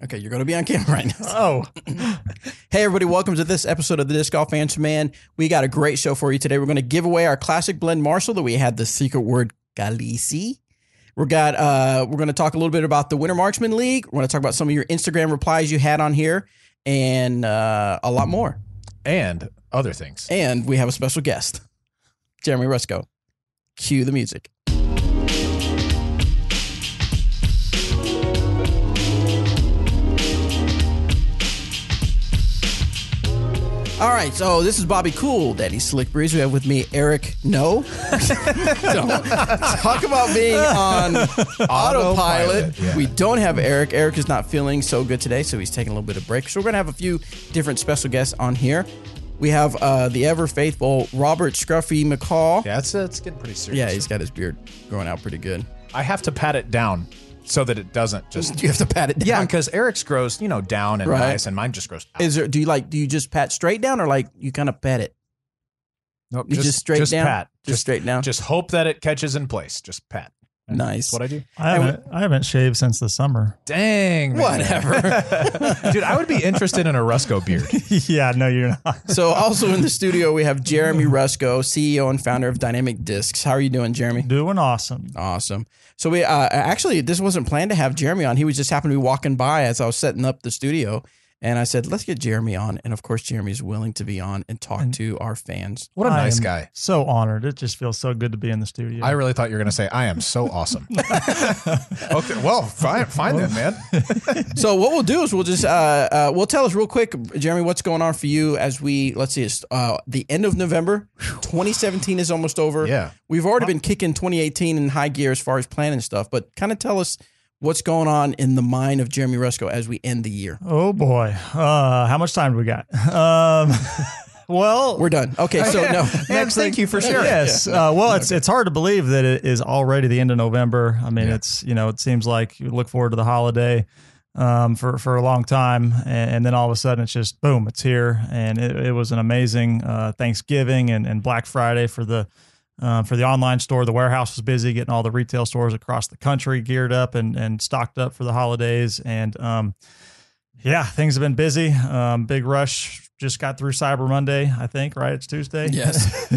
Okay, you're going to be on camera right now. Oh. Hey, everybody. Welcome to this episode of the Disc Golf Answer Man. We got a great show for you today. We're going to give away our classic blend Marshall that we had the secret word Galisi. We're going to talk a little bit about the Winter Marksman League. We're going to talk about some of your Instagram replies you had on here and a lot more. And other things. And we have a special guest, Jeremy Rusco. Cue the music. All right, so this is Bobby Cool, Daddy Slick Breeze. We have with me Eric No. Talk about being on autopilot. Yeah. We don't have Eric. Eric is not feeling so good today, so he's taking a little bit of break. So we're going to have a few different special guests on here. We have the ever-faithful Robert Scruffy McCall. Yeah, it's getting pretty serious. Yeah, he's got his beard growing out pretty good. I have to pat it down so that it doesn't just... You have to pat it down? Yeah, because Eric's grows, down and nice, and mine just grows out. Do you just pat straight down or like you kind of pat it? Nope, You just straight down? Pat. Just straight down? Just hope that it catches in place. Just pat. And Nice. That's what I do. I haven't shaved since the summer. Dang, man. Whatever. Dude, I would be interested in a Rusco beard. Yeah, no, you're not. So also in the studio, we have Jeremy Rusco, CEO and founder of Dynamic Discs. How are you doing, Jeremy? Doing awesome. Awesome. So we actually, this wasn't planned to have Jeremy on. He was just happened to be walking by as I was setting up the studio. And I said, let's get Jeremy on. And of course, Jeremy's willing to be on and talk to our fans. What a nice I am guy. So honored. It just feels so good to be in the studio. I really thought you were going to say, I am so awesome. Okay, well, fine then, man. So what we'll do is we'll just, we'll tell us real quick, Jeremy, what's going on for you as let's see, it's the end of November. 2017 is almost over. Yeah. We've already been kicking 2018 in high gear as far as planning stuff, but kind of tell us what's going on in the mind of Jeremy Rusco as we end the year. Oh, boy. How much time do we got? Well, We're done. Okay, so no. Thank you for sharing. Yes. Well, it's hard to believe that it is already the end of November. I mean, it's, it seems like you look forward to the holiday for a long time. And then all of a sudden it's just, boom, it's here. And it was an amazing Thanksgiving and Black Friday for the online store. The warehouse was busy getting all the retail stores across the country geared up and stocked up for the holidays. And things have been busy. Big rush. Just got through Cyber Monday, I think, right? It's Tuesday. Yes.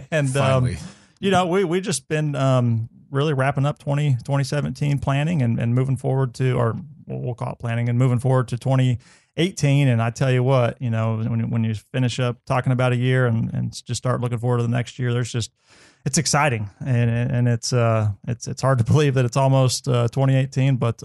And, Finally. we just been really wrapping up 2017 planning and moving forward to, or we'll call it planning and moving forward to 2018. And I tell you what, when you finish up talking about a year and just start looking forward to the next year, it's exciting and it's hard to believe that it's almost 2018, but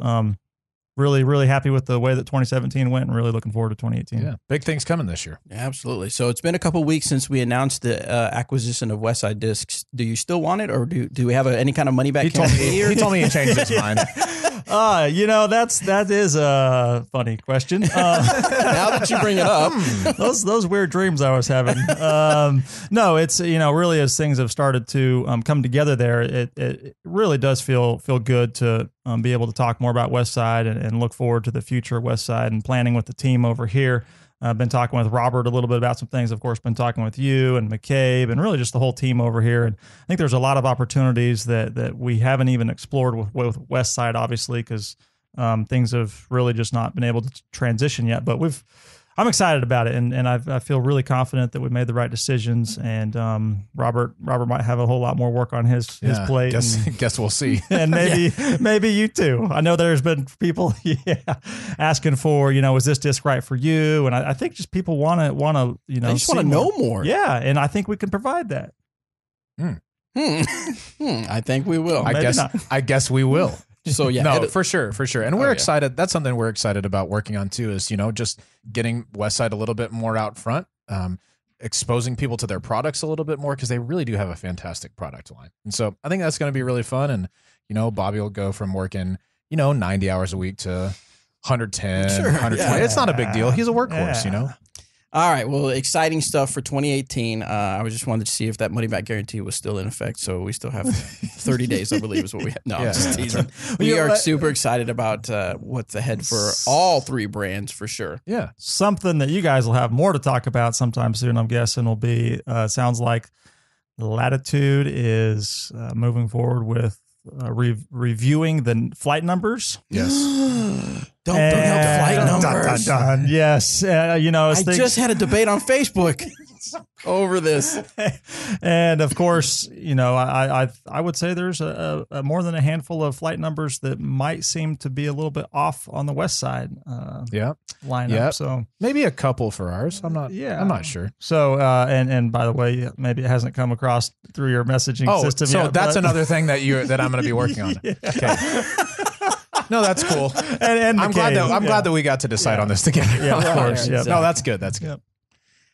really, really happy with the way that 2017 went and really looking forward to 2018. Yeah, big things coming this year. Absolutely. So it's been a couple of weeks since we announced the acquisition of Westside Discs. Do you still want it, or do we have any kind of money back? He told me he changed his mind. That is a funny question. Now that you bring it up, those weird dreams I was having. No, it's really as things have started to come together there, it really does feel good to be able to talk more about Westside and look forward to the future of Westside and planning with the team over here. I've been talking with Robert a little bit about some things. Of course, been talking with you and McCabe and really just the whole team over here. And I think there's a lot of opportunities that we haven't even explored with Westside, obviously, because things have really just not been able to transition yet. But I'm excited about it, and I feel really confident that we made the right decisions. And Robert might have a whole lot more work on his plate. Guess we'll see. And maybe you too. I know there's been people asking for, is this disc right for you? And I think just people want to they just want to know more. Yeah, and I think we can provide that. I think we will. I guess we will. So yeah, no, for sure. And we're excited. That's something we're excited about working on too, is, just getting Westside a little bit more out front, exposing people to their products a little bit more, because they really do have a fantastic product line. And so I think that's going to be really fun. And, Bobby will go from working, 90 hours a week to 110, 120. Yeah. It's not a big deal. He's a workhorse, All right. Well, exciting stuff for 2018. I just wanted to see if that money back guarantee was still in effect. So we still have 30 days, I believe, is what we have. No, I'm just teasing. We are super excited about what's ahead for all three brands for sure. Yeah. Something that you guys will have more to talk about sometime soon, I'm guessing, will be, sounds like Latitude is moving forward with reviewing the flight numbers. Yes. Don't bring up flight numbers. Dun. Yes. I just had a debate on Facebook over this. And of course, I would say there's a more than a handful of flight numbers that might seem to be a little bit off on the west side lineup. Yep. So maybe a couple for ours. I'm not sure. So and by the way, maybe it hasn't come across through your messaging system so yet. That's another thing that I'm going to be working on. Yeah. Okay. No, that's cool. And I'm glad that we got to decide on this together. Yeah, of course. Yeah. No, that's good. That's good. Yep.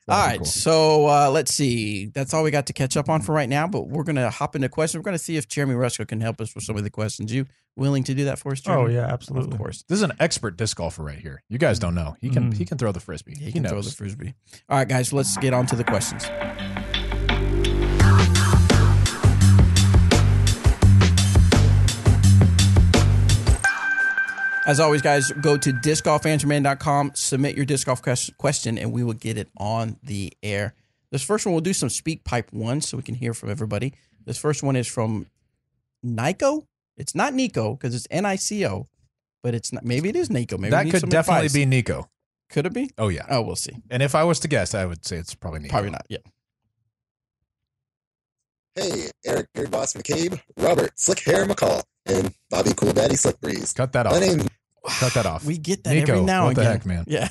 All right, cool. So let's see. That's all we got to catch up on for right now, but we're going to hop into questions. We're going to see if Jeremy Rusco can help us with some of the questions. You willing to do that for us, Jeremy? Oh, yeah, absolutely. Of course. This is an expert disc golfer right here. You guys don't know. He can throw the frisbee. He can throw the frisbee. All right, guys, let's get on to the questions. As always, guys, go to discgolfanswerman.com, submit your disc golf question, and we will get it on the air. This first one, we'll do some speak pipe one so we can hear from everybody. This first one is from Nico. It's not Nico because it's Nico, but it's not. Maybe it is Nico. Maybe that could definitely be Nico. Could it be? Oh, yeah. Oh, we'll see. And if I was to guess, I would say it's probably Nico. Probably not, yeah. Hey, Eric, Beard Boss McCabe, Robert, Slick Hair McCall, and Bobby Cool Daddy Slick Breeze. Cut that off. Cut that off. We get that Nico, every now and again. What the heck, man? Yeah.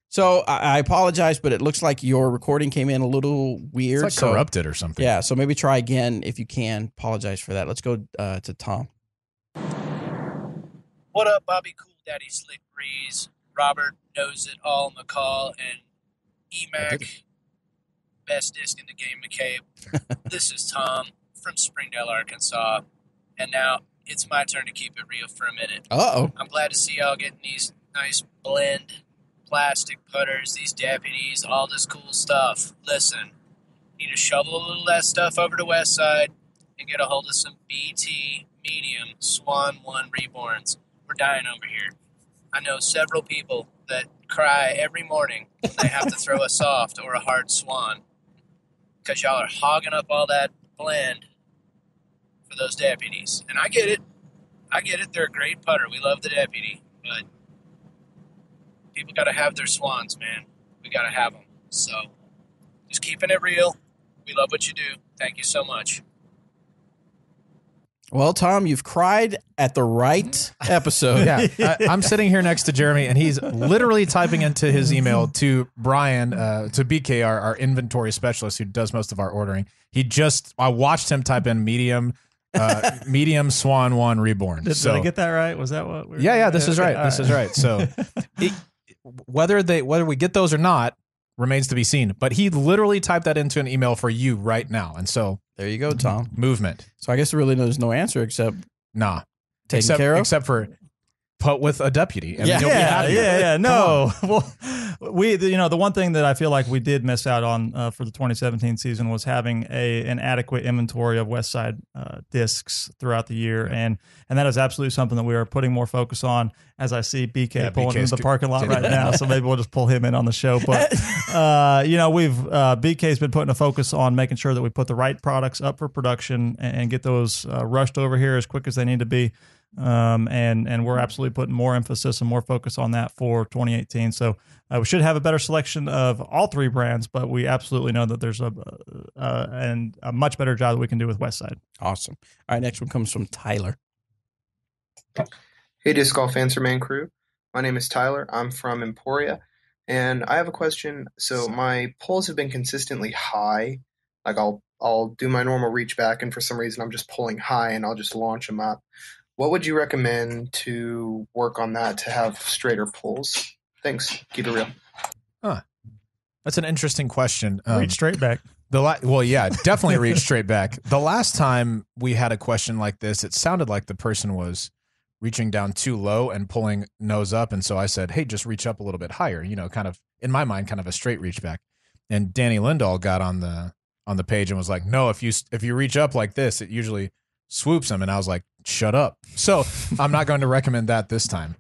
So I apologize, but it looks like your recording came in a little weird. It's like corrupted or something. Yeah, so maybe try again if you can. Apologize for that. Let's go to Tom. What up, Bobby Cool Daddy Slick Breeze, Robert Knows It All McCall, and EMAC, best disc in the game, McCabe. This is Tom from Springdale, Arkansas, and now it's my turn to keep it real for a minute. Uh-oh. I'm glad to see y'all getting these nice blend plastic putters, these deputies, all this cool stuff. Listen, need to shovel a little of that stuff over to West Side and get a hold of some BT medium Swan 1 Reborns. We're dying over here. I know several people that cry every morning when they have to throw a soft or a hard Swan because y'all are hogging up all that blend for those deputies. And I get it. They're a great putter. We love the deputy, but people got to have their Swans, man. We got to have them. So just keeping it real. We love what you do. Thank you so much. Well, Tom, you've cried at the right episode. Yeah, I'm sitting here next to Jeremy, and he's literally typing into his email to Brian, to BK, our inventory specialist who does most of our ordering. I watched him type in medium Swan 1 Reborn. Did I get that right? Was that what? Yeah. This is right. This is right. So whether we get those or not remains to be seen. But he literally typed that into an email for you right now, and so there you go, Tom. Movement. So I guess really there's no answer except taken care of, except for put with a deputy. And yeah. No, well, the one thing that I feel like we did miss out on for the 2017 season was having an adequate inventory of West Side discs throughout the year, and that is absolutely something that we are putting more focus on. As I see BK pulling into the parking lot right now, so maybe we'll just pull him in on the show. But we've BK's been putting a focus on making sure that we put the right products up for production and get those rushed over here as quick as they need to be. And we're absolutely putting more emphasis and more focus on that for 2018. So we should have a better selection of all three brands, but we absolutely know that there's a much better job that we can do with Westside. Awesome. All right, next one comes from Tyler. Hey, Disc Golf Answer Man crew. My name is Tyler. I'm from Emporia, and I have a question. So my pulls have been consistently high. Like I'll do my normal reach back, and for some reason I'm just pulling high, and I'll just launch them up. What would you recommend to work on that to have straighter pulls? Thanks. Keep it real. That's an interesting question. Reach straight back. Definitely reach straight back. The last time we had a question like this, it sounded like the person was reaching down too low and pulling nose up. And so I said, hey, just reach up a little bit higher, kind of in my mind, kind of a straight reach back. And Danny Lindahl got on the page and was like, no, if you reach up like this, it usually swoops them. And I was like, shut up. So I'm not going to recommend that this time.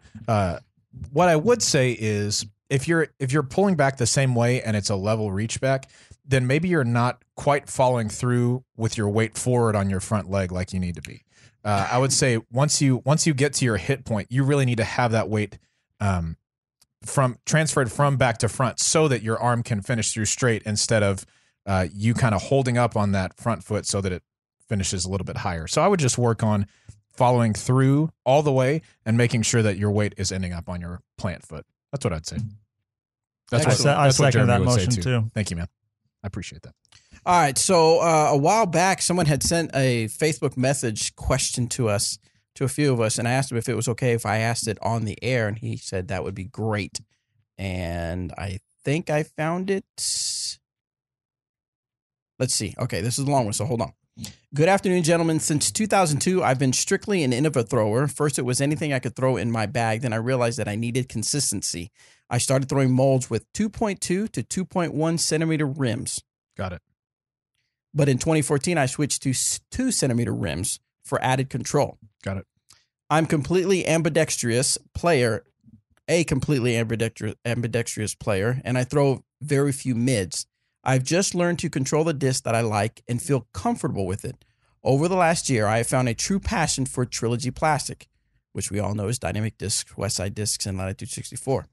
What I would say is if you're pulling back the same way and it's a level reach back, then maybe you're not quite following through with your weight forward on your front leg like you need to be. I would say once you get to your hit point, you really need to have that weight from transferred from back to front so that your arm can finish through straight instead of you kind of holding up on that front foot so that it finishes a little bit higher. So I would just work on following through all the way and making sure that your weight is ending up on your plant foot. That's what I'd say. I second that motion too. Thank you, man. I appreciate that. All right. So a while back, someone had sent a Facebook message question to us, to a few of us, and I asked him if it was okay if I asked it on the air, and he said that would be great. And I think I found it. Let's see. Okay, this is a long one, so hold on. Good afternoon, gentlemen. Since 2002, I've been strictly an Innova thrower. First, it was anything I could throw in my bag. Then I realized that I needed consistency. I started throwing molds with 2.2 to 2.1 centimeter rims. Got it. But in 2014, I switched to 2 centimeter rims for added control. Got it. I'm completely ambidextrous player, ambidextrous player, and I throw very few mids. I've just learned to control the disc that I like and feel comfortable with it. Over the last year, I have found a true passion for Trilogy Plastic, which we all know is Dynamic Discs, Westside Discs, and Latitude 64.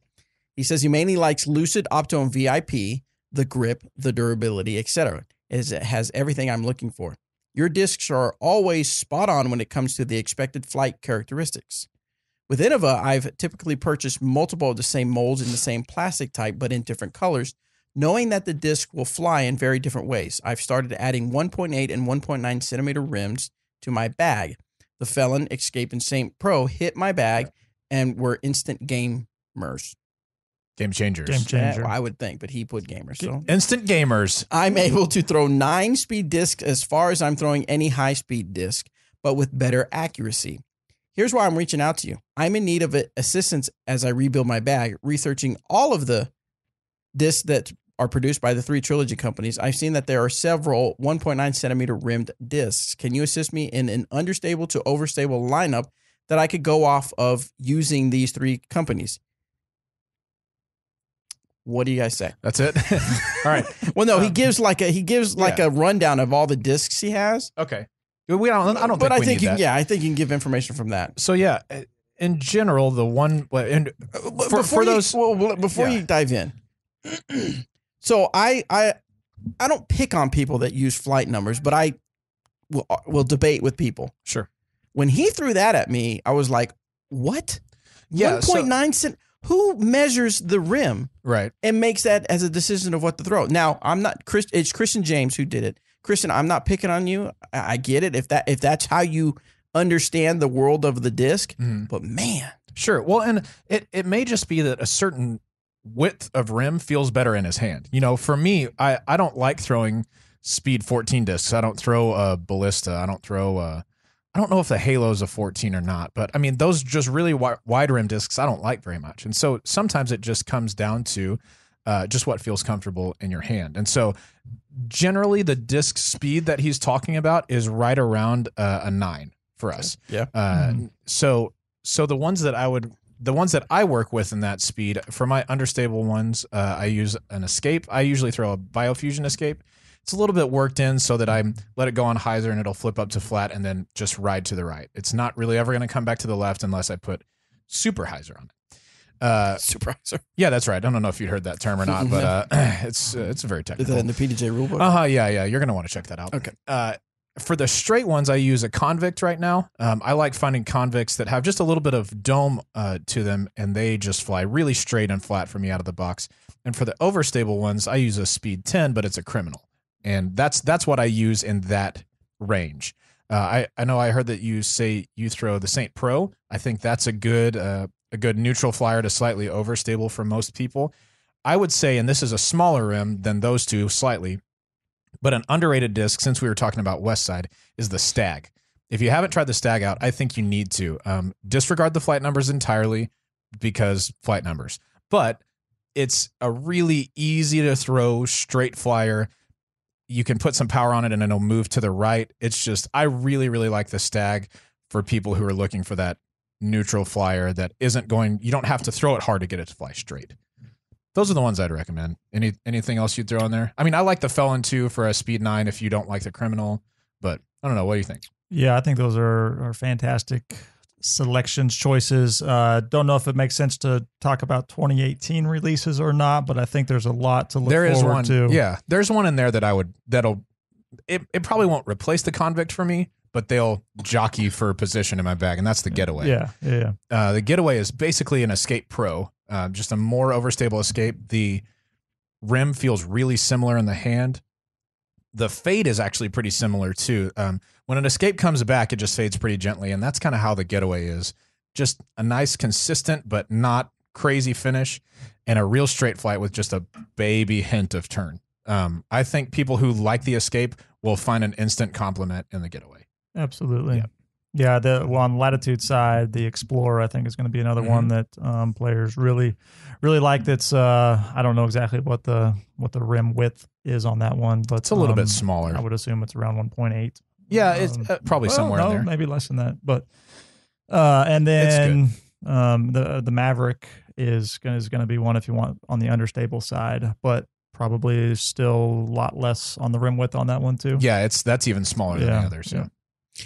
He says he mainly likes Lucid, Opto, and VIP, the grip, the durability, etc. It has everything I'm looking for. Your discs are always spot on when it comes to the expected flight characteristics. With Innova, I've typically purchased multiple of the same molds in the same plastic type, but in different colors, knowing that the disc will fly in very different ways. I've started adding 1.8 and 1.9 centimeter rims to my bag. The Felon, Escape, and Saint Pro hit my bag and were instant gamers. Game changers. Game changer. Well, I would think, but he put gamers. So Instant gamers. I'm able to throw 9-speed discs as far as I'm throwing any high-speed disc, but with better accuracy. Here's why I'm reaching out to you. I'm in need of assistance as I rebuild my bag, researching all of the discs that are produced by the 3 Trilogy companies. I've seen that there are several 1.9 centimeter rimmed discs. Can you assist me in an understable to overstable lineup that I could go off of using these 3 companies? What do you guys say? That's it. All right. Well, no, he gives like a rundown of all the discs he has. Okay. I don't think But I we think need that. I think you can give information from that. So yeah, in general, the one and for those before you dive in. So I don't pick on people that use flight numbers, but I will debate with people. Sure. When he threw that at me, I was like, "What? Yeah, 1.9 cent? Who measures the rim right and makes that as a decision of what to throw?" Now, I'm not it's Christian James who did it. Christian, I'm not picking on you. I get it if that's how you understand the world of the disc, but man, sure. Well, and it may just be that a certain width of rim feels better in his hand. You know, for me, I don't like throwing speed 14 discs. I don't throw a Ballista. I don't throw I don't know if the Halo's a 14 or not, but I mean, those just really wide rim discs I don't like very much. And so sometimes it just comes down to just what feels comfortable in your hand. And so generally the disc speed that he's talking about is right around a 9 for us. Yeah. So the ones that I work with in that speed, for my understable ones, I use an Escape. I usually throw a Biofusion Escape. It's a little bit worked in so that I let it go on hyzer and it'll flip up to flat and then just ride to the right. It's not really ever going to come back to the left unless I put super hyzer on it. Super hyzer. Yeah, that's right. I don't know if you heard that term or not, but it's very technical. Is that in the PDJ rulebook? Yeah. You're going to want to check that out. Okay. For the straight ones, I use a convict right now. I like finding convicts that have just a little bit of dome to them, and they just fly really straight and flat for me out of the box. And for the overstable ones, I use a speed 10, but it's a criminal. And that's what I use in that range. I know I heard that you say you throw the Saint Pro. I think that's a good neutral flyer to slightly overstable for most people. I would say, and this is a smaller rim than those two slightly, but an underrated disc, since we were talking about Westside, is the Stag. If you haven't tried the Stag out, I think you need to. Disregard the flight numbers entirely because flight numbers. But it's a really easy to throw straight flyer. You can put some power on it and it'll move to the right. It's just, I really, really like the Stag for people who are looking for that neutral flyer that isn't going, you don't have to throw it hard to get it to fly straight. Those are the ones I'd recommend. Anything else you'd throw in there? I mean, I like the Felon too for a speed 9 if you don't like the criminal, but I don't know. What do you think? Yeah, I think those are fantastic selections, choices. Don't know if it makes sense to talk about 2018 releases or not, but I think there's a lot to look forward to. Yeah, there's one in there it probably won't replace the Convict for me, but they'll jockey for position in my bag, and that's the Getaway. Yeah. The Getaway is basically an Escape Pro, just a more overstable Escape. The rim feels really similar in the hand. The fade is actually pretty similar too. When an Escape comes back, it just fades pretty gently, and that's kind of how the Getaway is. Just a nice, consistent, but not crazy finish, and a real straight flight with just a baby hint of turn. I think people who like the Escape will find an instant compliment in the Getaway. Absolutely. Yeah. On the Latitude side, the Explorer, I think, is going to be another one that players really like. That's I don't know exactly what the rim width is on that one, but it's a little bit smaller. I would assume it's around 1.8. Yeah, it's probably somewhere in there. Maybe less than that. But and then the Maverick is going to be one if you want on the understable side, but probably still a lot less on the rim width on that one too. Yeah, that's even smaller than the others. Yeah.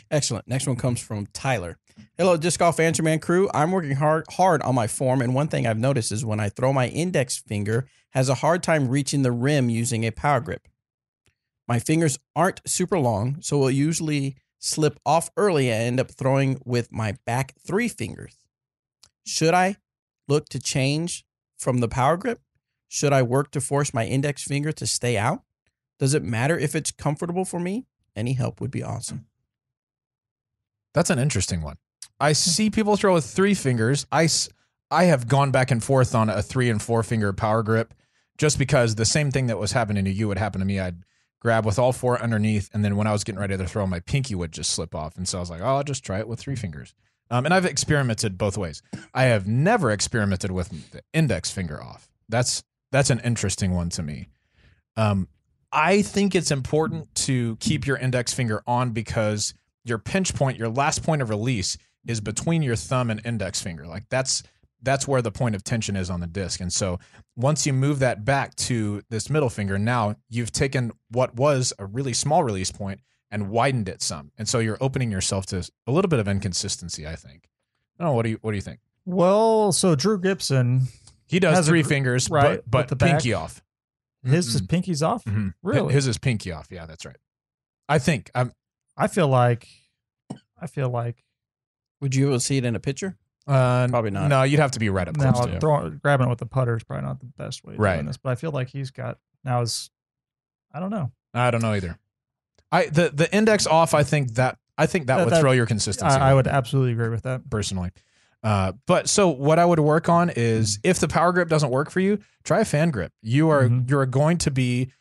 Excellent. Next one comes from Tyler. Hello, Disc Golf Answer Man crew. I'm working hard on my form, and one thing I've noticed is when I throw my index finger has a hard time reaching the rim using a power grip. My fingers aren't super long, so will usually slip off early and end up throwing with my back 3 fingers. Should I look to change from the power grip? Should I work to force my index finger to stay out? Does it matter if it's comfortable for me? Any help would be awesome. That's an interesting one. I see people throw with 3 fingers. I have gone back and forth on a 3 and 4 finger power grip just because the same thing that was happening to you would happen to me. I'd grab with all 4 underneath, and then when I was getting ready to throw, my pinky would just slip off. And so I was like, I'll just try it with 3 fingers. And I've experimented both ways. I have never experimented with the index finger off. That's an interesting one to me. I think it's important to keep your index finger on because your pinch point, your last point of release, is between your thumb and index finger. Like that's where the point of tension is on the disc. And so once you move that back to this middle finger, now you've taken what was a really small release point and widened it some. And so you're opening yourself to a little bit of inconsistency, I think. I don't know. What do you think? Well, so Drew Gibson, he does 3 fingers, right, but the pinky off. His pinky's off? Mm-hmm. Really? His is pinky off. Yeah, that's right. I think I feel like. Would you be able to see it in a picture? Probably not. No, you'd have to be right up close to it. Grabbing it with the putter is probably not the best way of doing this, but I feel like he's got I don't know. I don't know either. The index off, I think that would throw your consistency. I would absolutely agree with that personally. But so what I would work on is if the power grip doesn't work for you, try a fan grip. You're going to be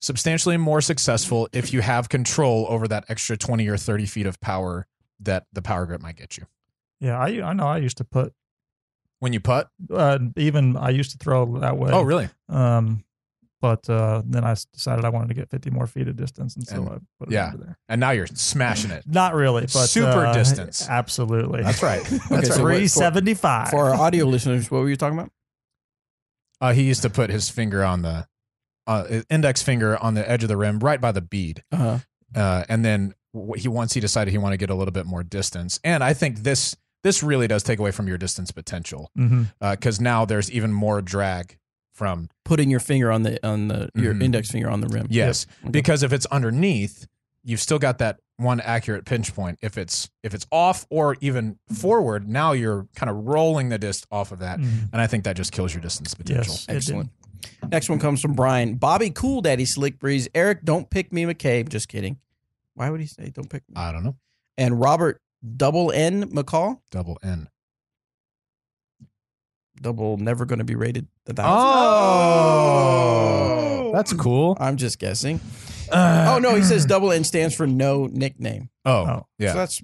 substantially more successful if you have control over that extra 20 or 30 feet of power that the power grip might get you. Yeah, I know. I used to put when you putt. Even I used to throw that way. Oh, really? But then I decided I wanted to get 50 more feet of distance, and so I put it over there. And now you're smashing it. Not really, but super distance. Absolutely. That's right. That's right. 375. For our audio listeners, what were you talking about? He used to put his finger on the index finger on the edge of the rim, right by the bead. And then once he decided he wanted to get a little bit more distance, and I think this really does take away from your distance potential because now there's even more drag from putting your finger on your index finger on the rim. Yes, because if it's underneath, you've still got that one accurate pinch point. If it's off or even forward, now you're kind of rolling the disc off of that, and I think that just kills your distance potential. Yes, excellent. Next one comes from Brian. Bobby Cool Daddy Slick Breeze. Eric, don't pick me, McCabe. Just kidding. Why would he say don't pick me? I don't know. And Robert Double N McCall. Double N. Double never going to be rated 1,000. Oh, that's cool. I'm just guessing. No, he says double N stands for no nickname. Oh, yeah. So that's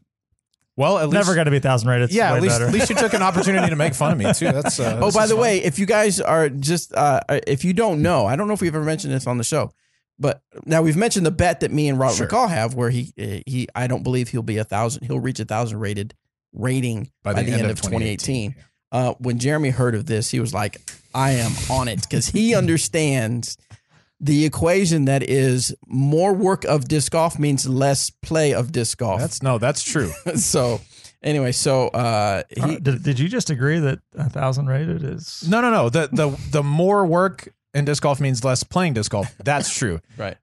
well, at least never going to be 1,000 rated. Yeah, at least you took an opportunity to make fun of me too. That's by the way, if you guys are just if you don't know, I don't know if we've ever mentioned this on the show, but now we've mentioned the bet that me and Robert McCall have, where he I don't believe he'll be 1,000. He'll reach 1,000 rating by the end of 2018. When Jeremy heard of this, he was like, I am on it, because he understands the equation that is more work of disc golf means less play of disc golf. That's true. So Anyway, so did you just agree that 1,000 rated is No. The more work in disc golf means less playing disc golf. That's true. right.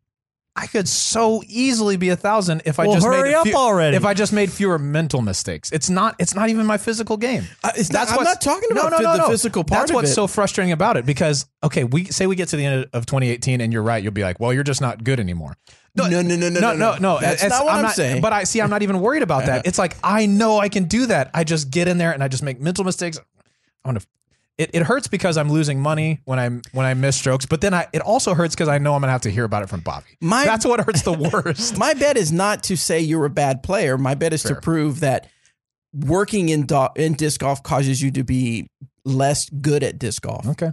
I could so easily be 1,000 if I Well, just hurry up already. If I just made fewer mental mistakes. It's not even my physical game. I'm not talking about the physical part That's of what's it. so frustrating about it, because okay, we get to the end of 2018 and you're right. You'll be like, well, you're just not good anymore. No. That's not what I'm saying. But I'm not even worried about that. It's like, I know I can do that. I just get in there and I just make mental mistakes. It hurts because I'm losing money when I miss strokes, but then it also hurts because I know I'm gonna have to hear about it from Bobby. That's what hurts the worst. My bet is not to say you're a bad player. My bet is to prove that working in disc golf causes you to be less good at disc golf. Okay.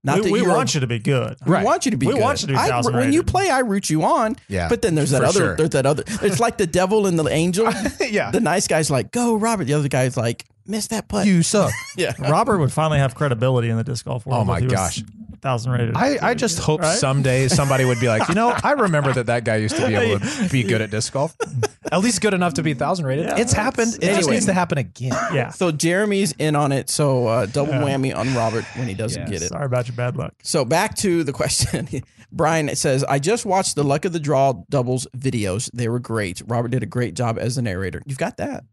Not that we want you to be good. We want you to be good. We want you to be 1,000 when you rated. play, I root you on. Yeah, But then there's that other. sure. There's that other. It's like the devil and the angel. Yeah. The nice guy's like, go, Robert. The other guy's like, miss that putt. You suck. Yeah. Robert would finally have credibility in the disc golf world. Oh my if he was gosh. 1,000 rated. I just hope Right? someday somebody would be like, I remember that guy used to be able to be good at disc golf. At least good enough to be 1,000 rated. Yeah, It's happened. It just Anyway. needs to happen again. Yeah. So Jeremy's in on it. So double whammy on Robert when he doesn't get it. Sorry about your bad luck. So back to the question. Brian says, I just watched the Luck of the Draw doubles videos. They were great. Robert did a great job as the narrator. You've got that.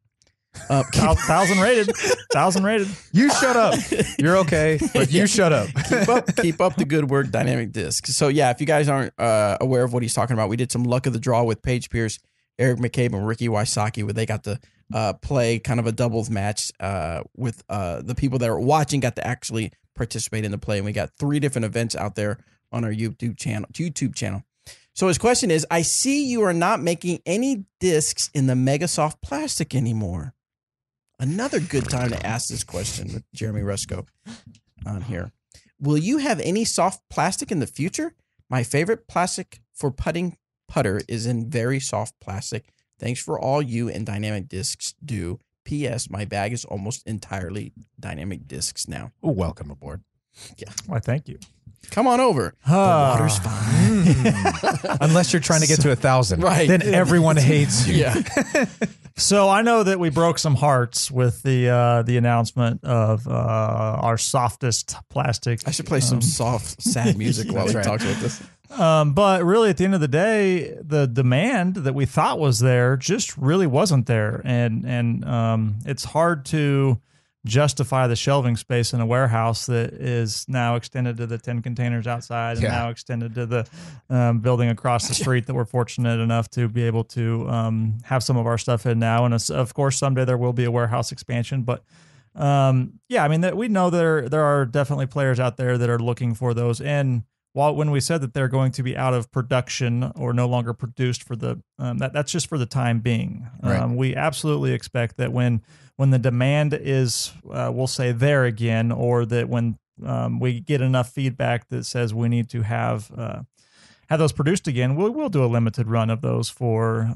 1,000 rated. 1,000 rated. You shut up. You're okay, but you shut up. Keep up the good work, Dynamic Disc. So yeah, if you guys aren't aware of what he's talking about, we did some Luck of the Draw with Paige Pierce, Eric McCabe, and Ricky Wysocki, where they got to play kind of a doubles match with the people that are watching got to actually participate in the play. And we got 3 different events out there on our YouTube channel. So his question is, I see you are not making any discs in the Mega Soft plastic anymore. Another good time to ask this question with Jeremy Rusco on here. Will you have any soft plastic in the future? My favorite plastic for putter is in very soft plastic. Thanks for all you and Dynamic Discs do. P.S. My bag is almost entirely Dynamic Discs now. Ooh, welcome aboard. Yeah. Why, thank you. Come on over. The water's fine. Unless you're trying to get to 1,000. Right. Then everyone hates you. Yeah. So I know that we broke some hearts with the announcement of our softest plastic. I should play some soft, sad music while he That's talks about this. But really, at the end of the day, the demand that we thought was there just really wasn't there, and it's hard to justify the shelving space in a warehouse that is now extended to the 10 containers outside and now extended to the building across the street that we're fortunate enough to be able to have some of our stuff in now. And of course, someday there will be a warehouse expansion, but we know there are definitely players out there that are looking for those. And when we said that they're going to be out of production or no longer produced for the that's just for the time being. Right. We absolutely expect that when the demand is, we'll say, there again, or that when we get enough feedback that says we need to have those produced again, we'll do a limited run of those for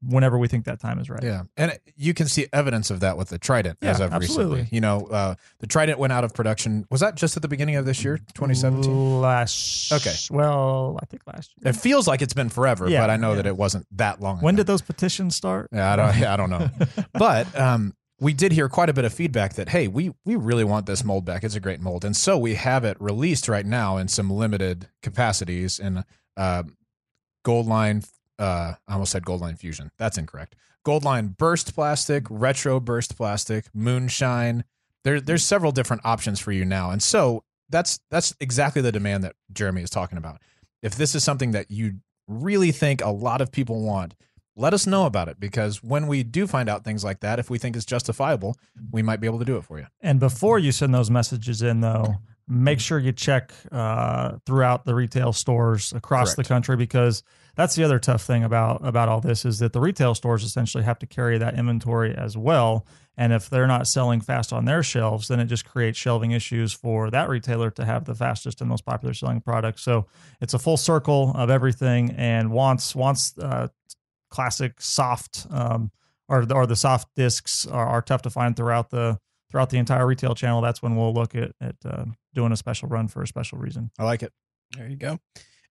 whenever we think that time is right. Yeah. And you can see evidence of that with the Trident as of absolutely. recently. The Trident went out of production. Was that just at the beginning of this year, 2017? Okay. Well, I think last year. It feels like it's been forever, Yeah, but I know yeah. that it wasn't that long When ago. did those petitions start? Yeah, I don't know. But we did hear quite a bit of feedback that, hey, we really want this mold back. It's a great mold. And so we have it released right now in some limited capacities in Goldline. I almost said Goldline Fusion. That's incorrect. Goldline Burst Plastic, Retro Burst Plastic, Moonshine. There's several different options for you now. And so that's exactly the demand that Jeremy is talking about. If this is something that you really think a lot of people want, let us know about it, because when we do find out things like that, if we think it's justifiable, we might be able to do it for you. And before you send those messages in, though, make sure you check throughout the retail stores across the country, because that's the other tough thing about all this is that the retail stores essentially have to carry that inventory as well. And if they're not selling fast on their shelves, then it just creates shelving issues for that retailer to have the fastest and most popular selling product. So it's a full circle of everything. And once classic soft or the soft discs are tough to find throughout the entire retail channel, that's when we'll look at doing a special run for a special reason. I like it. There you go.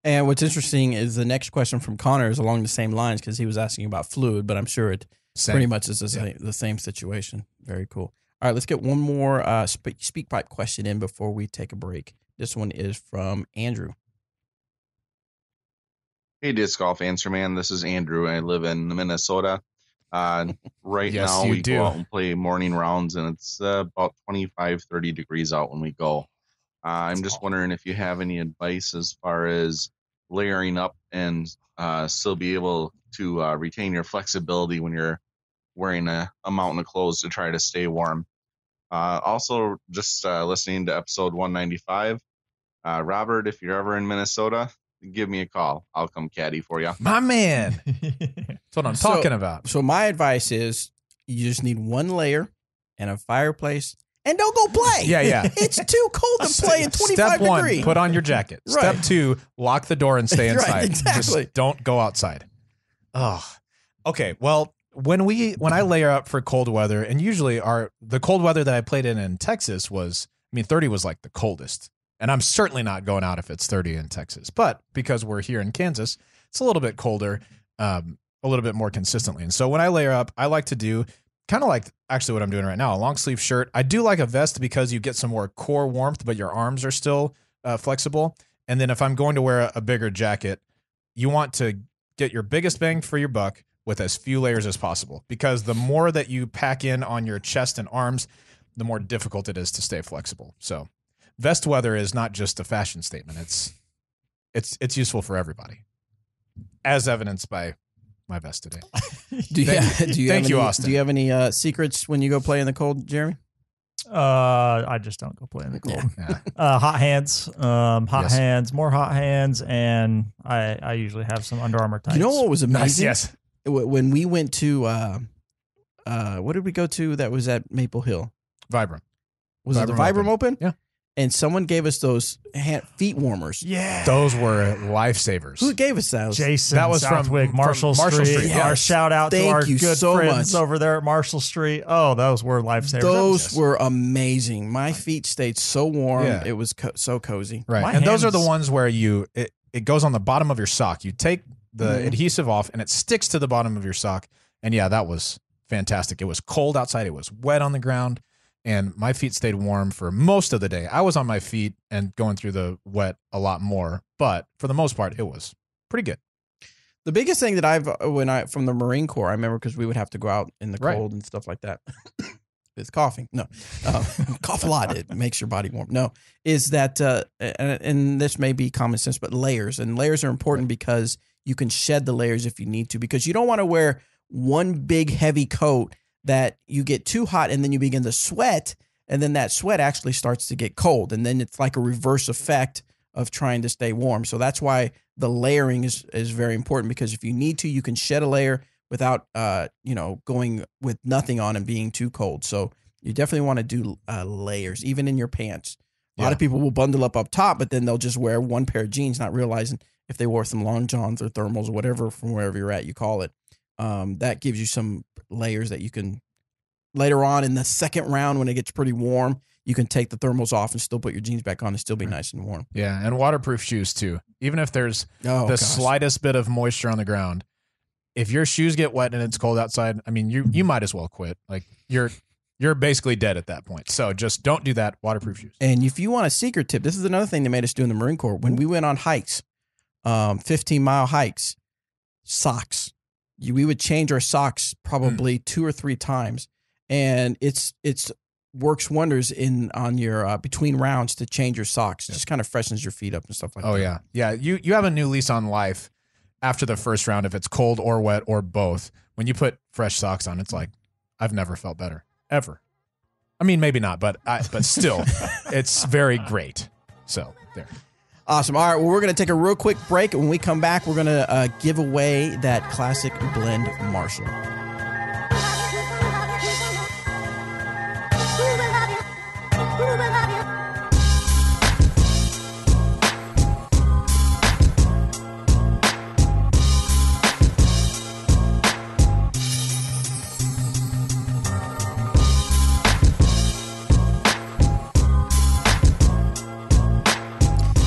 And what's interesting is the next question from Connor is along the same lines, because he was asking about fluid, but I'm sure it Pretty much it's the same situation. Very cool. All right, let's get one more speak pipe question in before we take a break. This one is from Andrew. Hey, Disc Golf Answer Man. This is Andrew. I live in Minnesota. Right Yes, now, you we do. go out and play morning rounds, and it's about 25, 30 degrees out when we go. I'm just wondering if you have any advice as far as layering up and still be able to retain your flexibility when you're wearing a mountain of clothes to try to stay warm. Also, just listening to episode 195. Robert, if you're ever in Minnesota, give me a call. I'll come caddy for you. My man. That's what I'm talking about. So my advice is you just need one layer and a fireplace, and don't go play. Yeah. It's too cold to play in 25 Step one, degrees. put on your jacket. Right. Step two, lock the door and stay inside. Right, exactly. Just don't go outside. Oh, okay. Well, when I layer up for cold weather, and usually the cold weather that I played in Texas was, 30 was like the coldest. And I'm certainly not going out if it's 30 in Texas. But because we're here in Kansas, it's a little bit colder, a little bit more consistently. And so when I layer up, I like to do kind of like actually what I'm doing right now, a long sleeve shirt. I do like a vest because you get some more core warmth, but your arms are still flexible. And then if I'm going to wear a bigger jacket, you want to get your biggest bang for your buck with as few layers as possible, because the more that you pack in on your chest and arms, the more difficult it is to stay flexible. So vest weather is not just a fashion statement. It's useful for everybody, as evidenced by my vest today. Thank you, Austin. Do you have any secrets when you go play in the cold, Jeremy? I just don't go play in the cold. Yeah. Hot hands, more hot hands, and I usually have some Under Armour tights. You know what was amazing? Yes. When we went to what did we go to that was at Maple Hill? Vibram. Was it the Vibram Open? Yeah. And someone gave us those feet warmers. Yeah. Those were lifesavers. Who gave us those? Jason, That was from Southwick, Marshall Marshall Street. Street. Yes. Our shout out to Thank our you good so friends much. over there at Marshall Street. Oh, those were lifesavers. Those were amazing. My feet stayed so warm. Yeah. It was so cozy. Right. My And those are the hands- ones where it goes on the bottom of your sock. You take the adhesive off and it sticks to the bottom of your sock. And yeah, that was fantastic. It was cold outside. It was wet on the ground. And my feet stayed warm for most of the day. I was on my feet and going through the wet a lot more. But for the most part, it was pretty good. The biggest thing that from the Marine Corps, I remember because we would have to go out in the Right. cold and stuff like that. It's coughing. No, cough a lot. It makes your body warm. No, is that, and this may be common sense, but layers. And layers are important because you can shed the layers if you need to, because you don't want to wear one big heavy coat that you get too hot and then you begin to sweat, and then that sweat actually starts to get cold, and then it's like a reverse effect of trying to stay warm. So that's why the layering is very important, because if you need to, you can shed a layer without going with nothing on and being too cold. So you definitely want to do layers, even in your pants. A lot of people will bundle up top, but then they'll just wear one pair of jeans, not realizing if they wore some long johns or thermals or whatever from wherever you're at, you call it. That gives you some layers that you can later on in the second round, when it gets pretty warm, you can take the thermals off and still put your jeans back on and still be nice and warm. Yeah. And waterproof shoes too. Even if there's slightest bit of moisture on the ground, if your shoes get wet and it's cold outside, I mean, you might as well quit. Like you're basically dead at that point. So just don't do that. Waterproof shoes. And if you want a secret tip, this is another thing they made us do in the Marine Corps. When we went on hikes, 15-mile hikes, socks. We would change our socks probably 2 or 3 times, and it's works wonders on your between rounds to change your socks. Just kind of freshens your feet up and stuff like that. Oh yeah. You have a new lease on life after the first round, if it's cold or wet or both. When you put fresh socks on, it's like, I've never felt better ever. I mean, maybe not, but still, it's very great. So there. Awesome. All right. Well, we're going to take a real quick break. When we come back, we're going to give away that classic blend Marshall.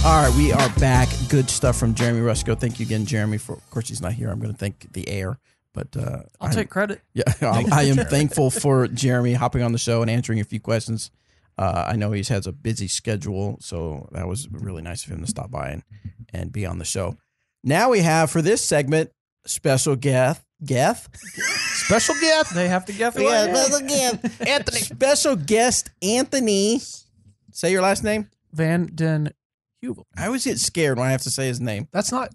All right, we are back. Good stuff from Jeremy Rusco. Thank you again, Jeremy. Of course, he's not here. I'm going to thank the air. But I'll take credit. Yeah, I am thankful for Jeremy hopping on the show and answering a few questions. I know he has a busy schedule, so that was really nice of him to stop by and be on the show. Now we have, for this segment, special guest. Special guest. They have to guess. Yeah, special guest. Anthony. Special guest Anthony. Say your last name. Van den Heuvel. I always get scared when I have to say his name. That's not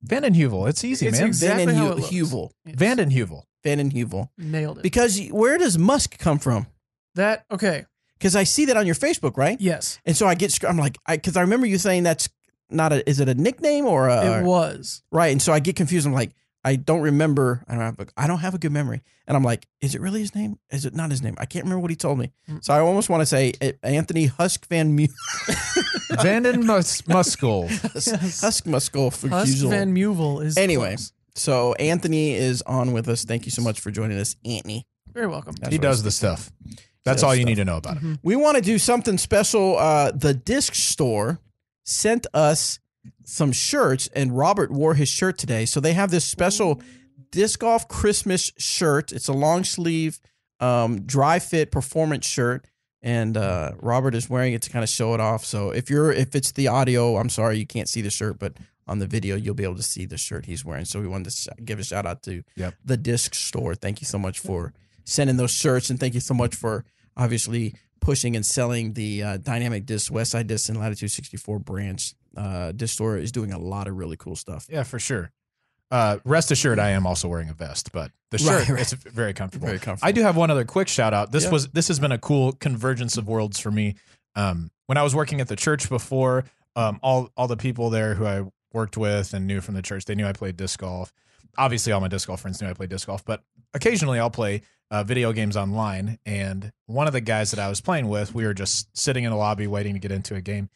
Van den Heuvel. It's easy, It's man. exactly Van den how it looks. Heuvel. Van den Heuvel. Van den Heuvel. Nailed it. Because where does Musk come from? That, okay. Because I see that on your Facebook, right? Yes, And so I get, I'm like, because I remember you saying that's not a, is it a nickname or a, it was. right? And so I get confused. I'm like, I don't remember. I don't have a good memory. And I'm like, is it really his name? Is it not his name? I can't remember what he told me. So I almost want to say Anthony Husk Van Van den Muskel. Husk Muskel for Husk usual. Van Meuvel is Anyway, close. so Anthony is on with us. Thank you so much for joining us, Anthony. Very welcome. That's He what I does was the thinking. stuff. That's all you need to know about him. We want to do something special. The disc store sent us some shirts, and Robert wore his shirt today. So they have this special disc golf Christmas shirt. It's a long sleeve, dry fit performance shirt, and Robert is wearing it to kind of show it off. So if it's the audio, I'm sorry you can't see the shirt, but on the video you'll be able to see the shirt he's wearing. So we wanted to give a shout out to the disc store. Thank you so much for sending those shirts, and thank you so much for obviously pushing and selling the Dynamic Disc, Westside Disc, and Latitude 64 branch. Disc store is doing a lot of really cool stuff. Yeah, for sure. Rest assured, I am also wearing a vest, but the shirt Right. is very comfortable. Very comfortable. I do have one other quick shout out. This has been a cool convergence of worlds for me. When I was working at the church before, all the people there who I worked with and knew from the church, they knew I played disc golf. Obviously, all my disc golf friends knew I played disc golf, but occasionally I'll play video games online. And one of the guys that I was playing with, we were just sitting in a lobby waiting to get into a game.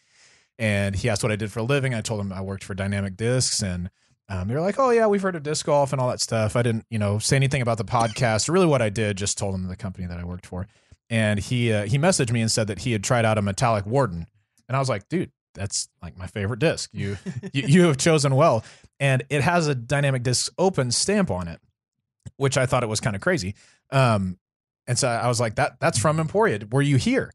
And he asked what I did for a living. I told him I worked for Dynamic Discs, and they were like, "Oh yeah, we've heard of disc golf and all that stuff." I didn't, say anything about the podcast or really what I did. Just told him the company that I worked for. And he messaged me and said that he had tried out a metallic Warden, and I was like, "Dude, that's like my favorite disc. You have chosen well." And it has a Dynamic Discs Open stamp on it, which I thought it was kind of crazy. And so I was like, "That's from Emporia. Were you here?"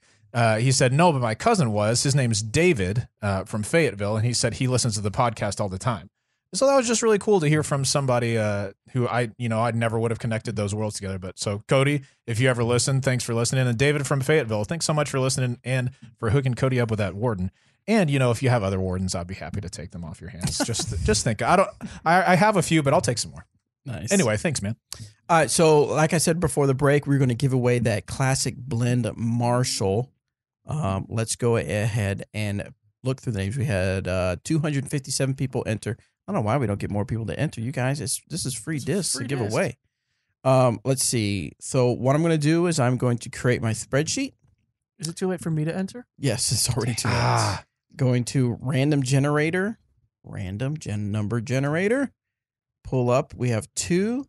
He said, "No, but my cousin was. His name's David from Fayetteville, and he said he listens to the podcast all the time." So that was just really cool to hear from somebody who I never would have connected those worlds together. But so Cody, if you ever listen, thanks for listening. And David from Fayetteville, thanks so much for listening and for hooking Cody up with that Warden. And if you have other Wardens, I'd be happy to take them off your hands. Just think, I have a few, but I'll take some more. Nice. Anyway, thanks, man. All right. So like I said before the break, we're going to give away that classic blend Marshall. Let's go ahead and look through the names. We had 257 people enter. I don't know why we don't get more people to enter. You guys, this is free discs to give away. Let's see. So what I'm going to do is I'm going to create my spreadsheet. Is it too late for me to enter? Yes, it's already too late. Going to random number generator. Pull up. We have 2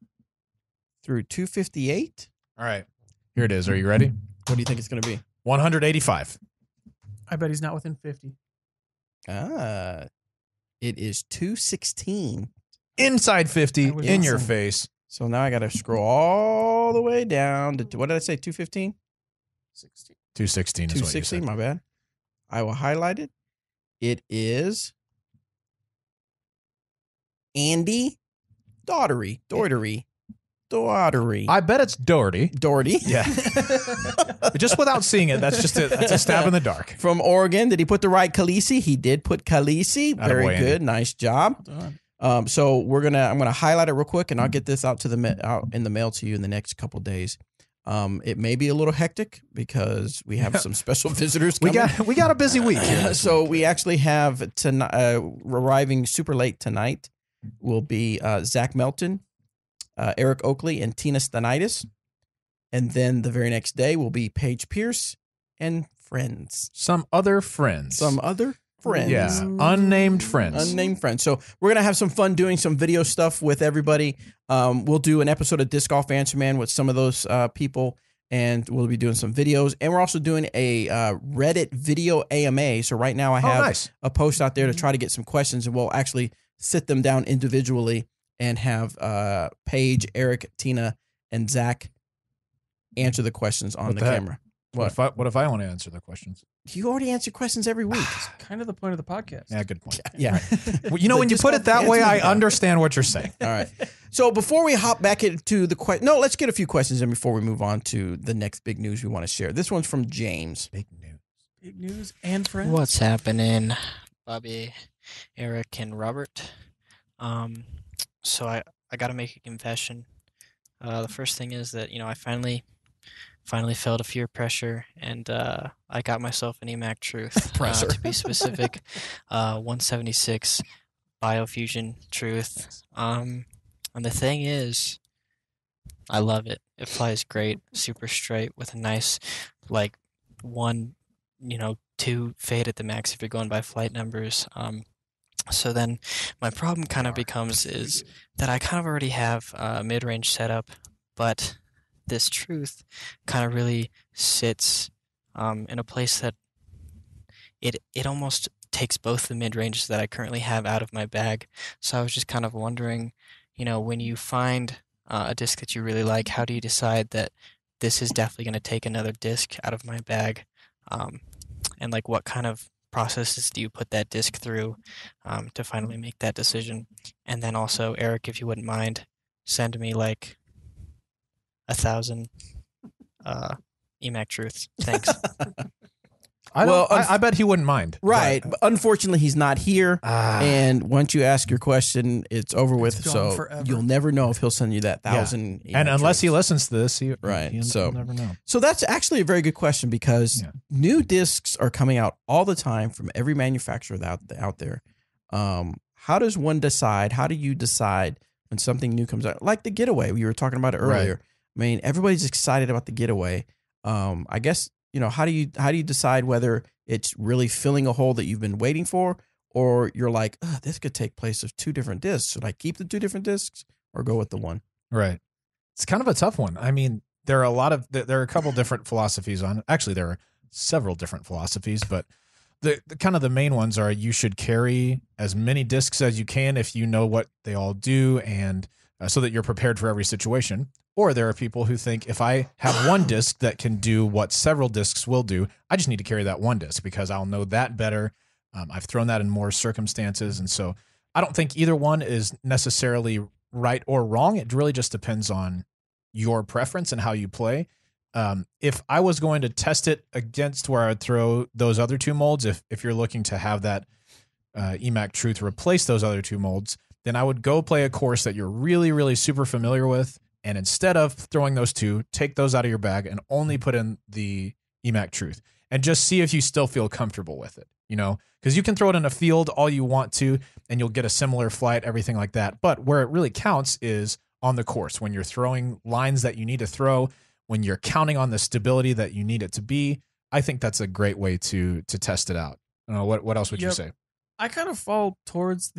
through 258. All right, here it is. Are you ready? What do you think it's going to be? 185. I bet he's not within 50. It is 216. Inside 50 was in your awesome. face. So now I got to scroll all the way down to, what did I say, 215? 16. 216 is what you 216, said. my bad. I will highlight it. It is Andy Daughtery. I bet it's Doherty. Doherty. Yeah. But just without seeing it, that's a stab in the dark. From Oregon. Did he put the right Khaleesi? He did put Khaleesi. Very Attaboy, good. Andy. Nice job. So I'm gonna highlight it real quick, and I'll get this out out in the mail to you in the next couple days. It may be a little hectic because we have some special visitors coming. We got a busy week here. So we actually have arriving super late tonight will be Zach Melton, Eric Oakley, and Tina Stenitis. And then the very next day will be Paige Pierce and friends. Some other friends. Yeah. Unnamed friends. Unnamed friends. So we're going to have some fun doing some video stuff with everybody. We'll do an episode of Disc Golf Answer Man with some of those people, and we'll be doing some videos. And we're also doing a Reddit video AMA. So right now I have a post out there to try to get some questions, and we'll actually sit them down individually and have Paige, Eric, Tina, and Zach answer the questions on the camera. What if I want to answer the questions? You already answer questions every week. It's kind of the point of the podcast. Yeah, good point. Yeah. Well, you know, when you put it that way, I understand what you're saying. All right. So before we hop back into the question, no, let's get a few questions in before we move on to the next big news we want to share. This one's from James. Big news. Big news and friends. What's happening, Bobby, Eric, and Robert? So I got to make a confession. The first thing is that, I finally felt a fear pressure, and I got myself an EMAC Truth. Pressure. To be specific, 176 Biofusion Truth. And the thing is, I love it. It flies great, super straight with a nice, 2 fade at the max if you're going by flight numbers. So then my problem kind of becomes is that I kind of already have a mid-range setup, but this Truth kind of really sits in a place that it almost takes both the mid-ranges that I currently have out of my bag. So I was just kind of wondering, when you find a disc that you really like, how do you decide that this is definitely going to take another disc out of my bag? And what kind of processes do you put that disc through to finally make that decision? And then also, Eric, if you wouldn't mind, send me 1,000 EMAC Truths. Thanks. I bet he wouldn't mind. Right. But unfortunately, he's not here. And once you ask your question, it's over with. So forever. you'll never know if he'll send you that 1,000. And unless he listens to this, he'll so never know. So that's actually a very good question because new discs are coming out all the time from every manufacturer out there. How does one decide? How do you decide when something new comes out? Like the Getaway, we were talking about it earlier. Right. I mean, everybody's excited about the Getaway. I guess, how do you decide whether it's really filling a hole that you've been waiting for, or you're like, this could take place of 2 different discs. Should I keep the 2 different discs or go with the one? Right. It's kind of a tough one. I mean, there are a couple different philosophies on it. Actually, there are several different philosophies, but the kind of the main ones are you should carry as many discs as you can if you know what they all do, and so that you're prepared for every situation. Or there are people who think if I have one disc that can do what several discs will do, I just need to carry that one disc because I'll know that better. I've thrown that in more circumstances. And so I don't think either one is necessarily right or wrong. It really just depends on your preference and how you play. If I was going to test it against where I would throw those other 2 molds, if you're looking to have that EMAC Truth replace those other 2 molds, then I would go play a course that you're really, really super familiar with. And instead of throwing those 2, take those out of your bag and only put in the EMAC Truth and just see if you still feel comfortable with it, because you can throw it in a field all you want to, and you'll get a similar flight, everything like that. But where it really counts is on the course, when you're throwing lines that you need to throw, when you're counting on the stability that you need it to be. I think that's a great way to test it out. What else would you say? I kind of fall towards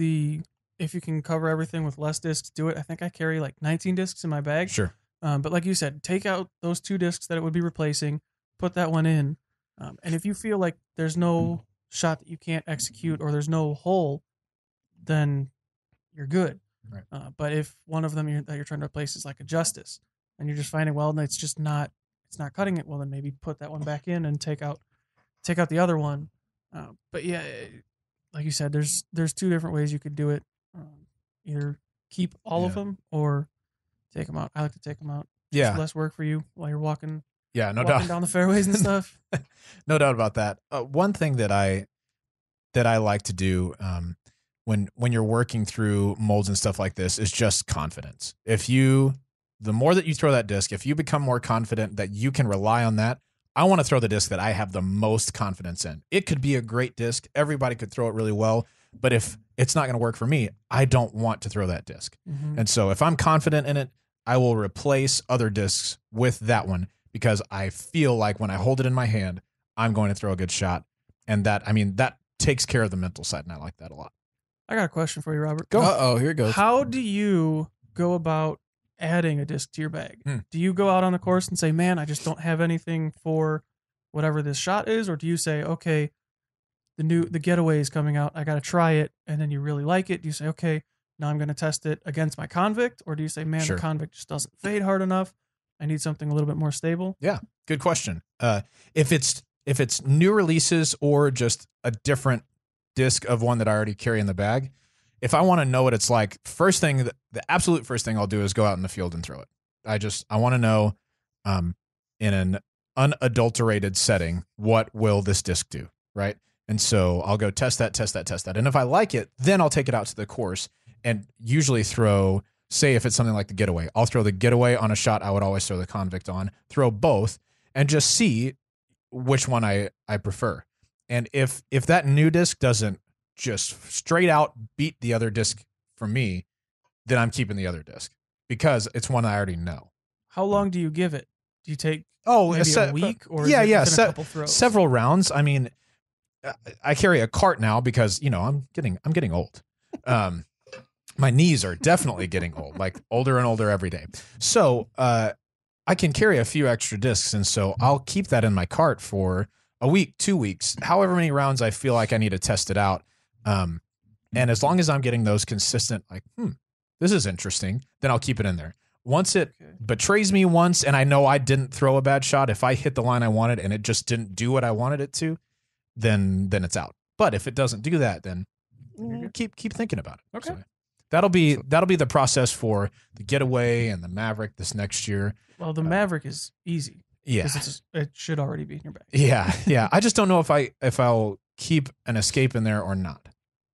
if you can cover everything with less discs, do it. I think I carry 19 discs in my bag. Sure. But like you said, take out those 2 discs that it would be replacing, put that one in. And if you feel like there's no shot that you can't execute or there's no hole, then you're good. Right. But if one of them that you're trying to replace is like a Justice and you're just finding, it's not cutting it, well, then maybe put that one back in and take out the other one. But yeah, like you said, there's 2 different ways you could do it. Either keep all of them or take them out. I like to take them out. Yeah. It's less work for you while you're walking. Yeah, no walking doubt. down the fairways and stuff. No doubt about that. One thing that I like to do when you're working through molds and stuff like this is just confidence. The more that you throw that disc, if you become more confident that you can rely on that, I want to throw the disc that I have the most confidence in. It could be a great disc. Everybody could throw it really well. But if it's not going to work for me, I don't want to throw that disc. Mm-hmm. And so if I'm confident in it, I will replace other discs with that one because I feel like when I hold it in my hand, I'm going to throw a good shot. And that takes care of the mental side. And I like that a lot. I got a question for you, Robert. Go. Uh-oh, here it goes. How do you go about adding a disc to your bag? Do you go out on the course and say, man, I just don't have anything for whatever this shot is? Or do you say, okay, the Getaway is coming out, I got to try it, and then you really like it? Do you say, okay, Now I'm going to test it against my Convict, or do you say, man, Sure. the Convict just doesn't fade hard enough? I need something a little bit more stable. Yeah, good question. If it's new releases or just a different disc of one that I already carry in the bag, if I want to know what it's like, the absolute first thing I'll do is go out in the field and throw it. I want to know, in an unadulterated setting, what will this disc do, right? And so I'll go test that. And if I like it, then I'll take it out to the course and usually throw, say if it's something like the Getaway, I'll throw the Getaway on a shot. I would always throw the Convict on, throw both, and just see which one I prefer. And if that new disc doesn't just straight out beat the other disc for me, then I'm keeping the other disc because it's one I already know. How long do you give it? Do you take maybe a week or yeah, is it within a couple throws? Several rounds. I mean, I carry a cart now because I'm getting old. My knees are definitely getting old, like older and older every day. So I can carry a few extra discs, and so I'll keep that in my cart for a week, 2 weeks, however many rounds I feel like I need to test it out. And as long as I'm getting those consistent, like, this is interesting, then I'll keep it in there. Once it betrays me once and I know I didn't throw a bad shot, if I hit the line I wanted and it just didn't do what I wanted it to, then it's out. But if it doesn't do that, then keep thinking about it. Okay. So that'll be the process for the Getaway and the Maverick this next year. Well, the Maverick is easy. Yeah. Because it should already be in your bag. Yeah. I just don't know if I'll keep an Escape in there or not.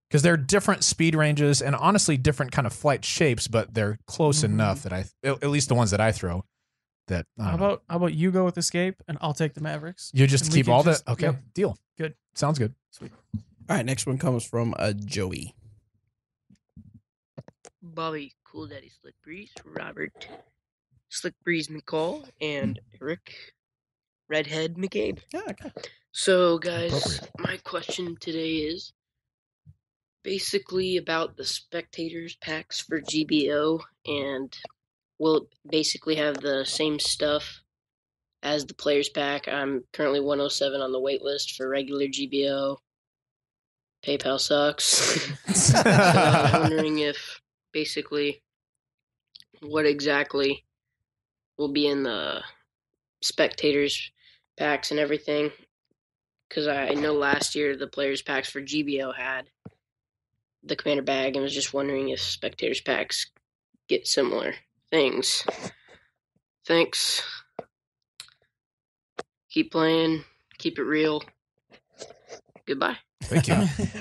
Because they're different speed ranges and honestly different kind of flight shapes, but they're close enough that at least the ones that I throw, that How about you go with Escape and I'll take the Mavericks? you just And we keep can all just- that? Okay, yep. deal. Good. Sounds good. Sweet. All right, next one comes from Joey. Bobby, Cool Daddy, Slick Breeze, Robert, Slick Breeze McCall, and Eric, Redhead McCabe. Yeah, okay. So, guys, Appropriate. my question today is basically about the spectators packs for GBO, and will it basically have the same stuff as the players pack? I'm currently 107 on the wait list for regular GBO. PayPal sucks. So I was wondering if basically what exactly will be in the spectators packs and everything. Because I know last year the players packs for GBO had the commander bag, and was just wondering if spectators packs get similar things. Thanks. Keep playing. Keep it real. Goodbye. Thank you.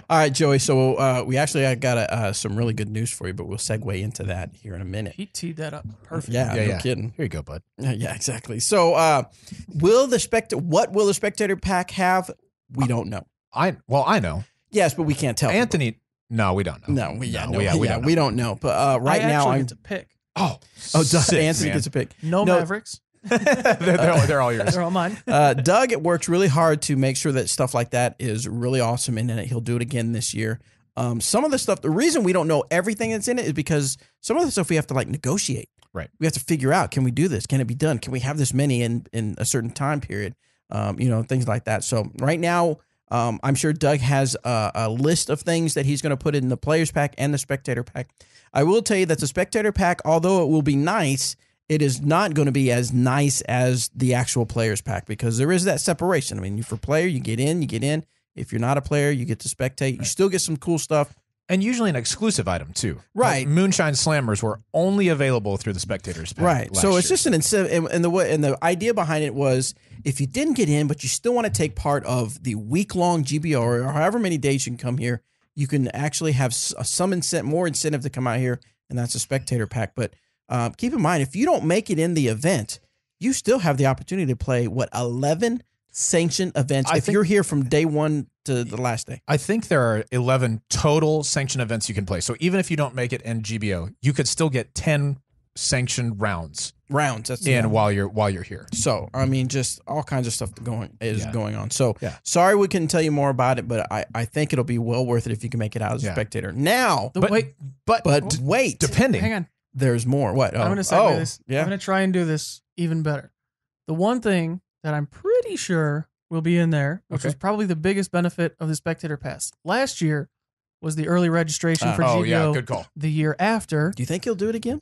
All right, Joey. So we actually got some really good news for you, but we'll segue into that here in a minute. He teed that up perfect. Yeah, no kidding. Here you go, bud. Yeah, exactly. So what will the spectator pack have? We don't know. I know. Yes, but we can't tell. Anthony, no, we don't know. No, we don't know. But I right now, actually I'm get to pick. Anthony man. gets a pick. No Mavericks. they're all yours. They're all mine. Doug works really hard to make sure that stuff like that is really awesome, and he'll do it again this year. Some of the stuff, the reason we don't know everything that's in it is because some of the stuff we have to negotiate. Right. We have to figure out, can we do this? Can it be done? Can we have this many in a certain time period? Things like that. So right now, I'm sure Doug has a list of things that he's going to put in the players pack and the spectator pack. I will tell you that the spectator pack, although it will be nice, it is not going to be as nice as the actual players pack because there is that separation. I mean, for player, you get in. If you're not a player, you get to spectate. You still get some cool stuff. And usually an exclusive item too. Right. Like Moonshine Slammers were only available through the spectators pack. Right. So it's just an incentive. And the idea behind it was if you didn't get in, but you still want to take part of the week-long GBO or however many days you can come here, you can actually have more incentive to come out here, and that's a spectator pack. But keep in mind, if you don't make it in the event, you still have the opportunity to play, 11 sanctioned events if you're here from day one to the last day. I think there are 11 total sanctioned events you can play. So even if you don't make it in GBO, you could still get 10 sanctioned rounds. That's while you're here. So I mean, just all kinds of stuff going on. So yeah. Sorry we couldn't tell you more about it, but I think it'll be well worth it if you can make it out as a spectator. Now, but wait, Hang on. There's more. What? I'm going to say this. Yeah. I'm going to try and do this even better. The one thing that I'm pretty sure will be in there, which was probably the biggest benefit of the spectator pass last year, was the early registration for Oh GBO yeah, good call. the year after. Do you think he'll do it again?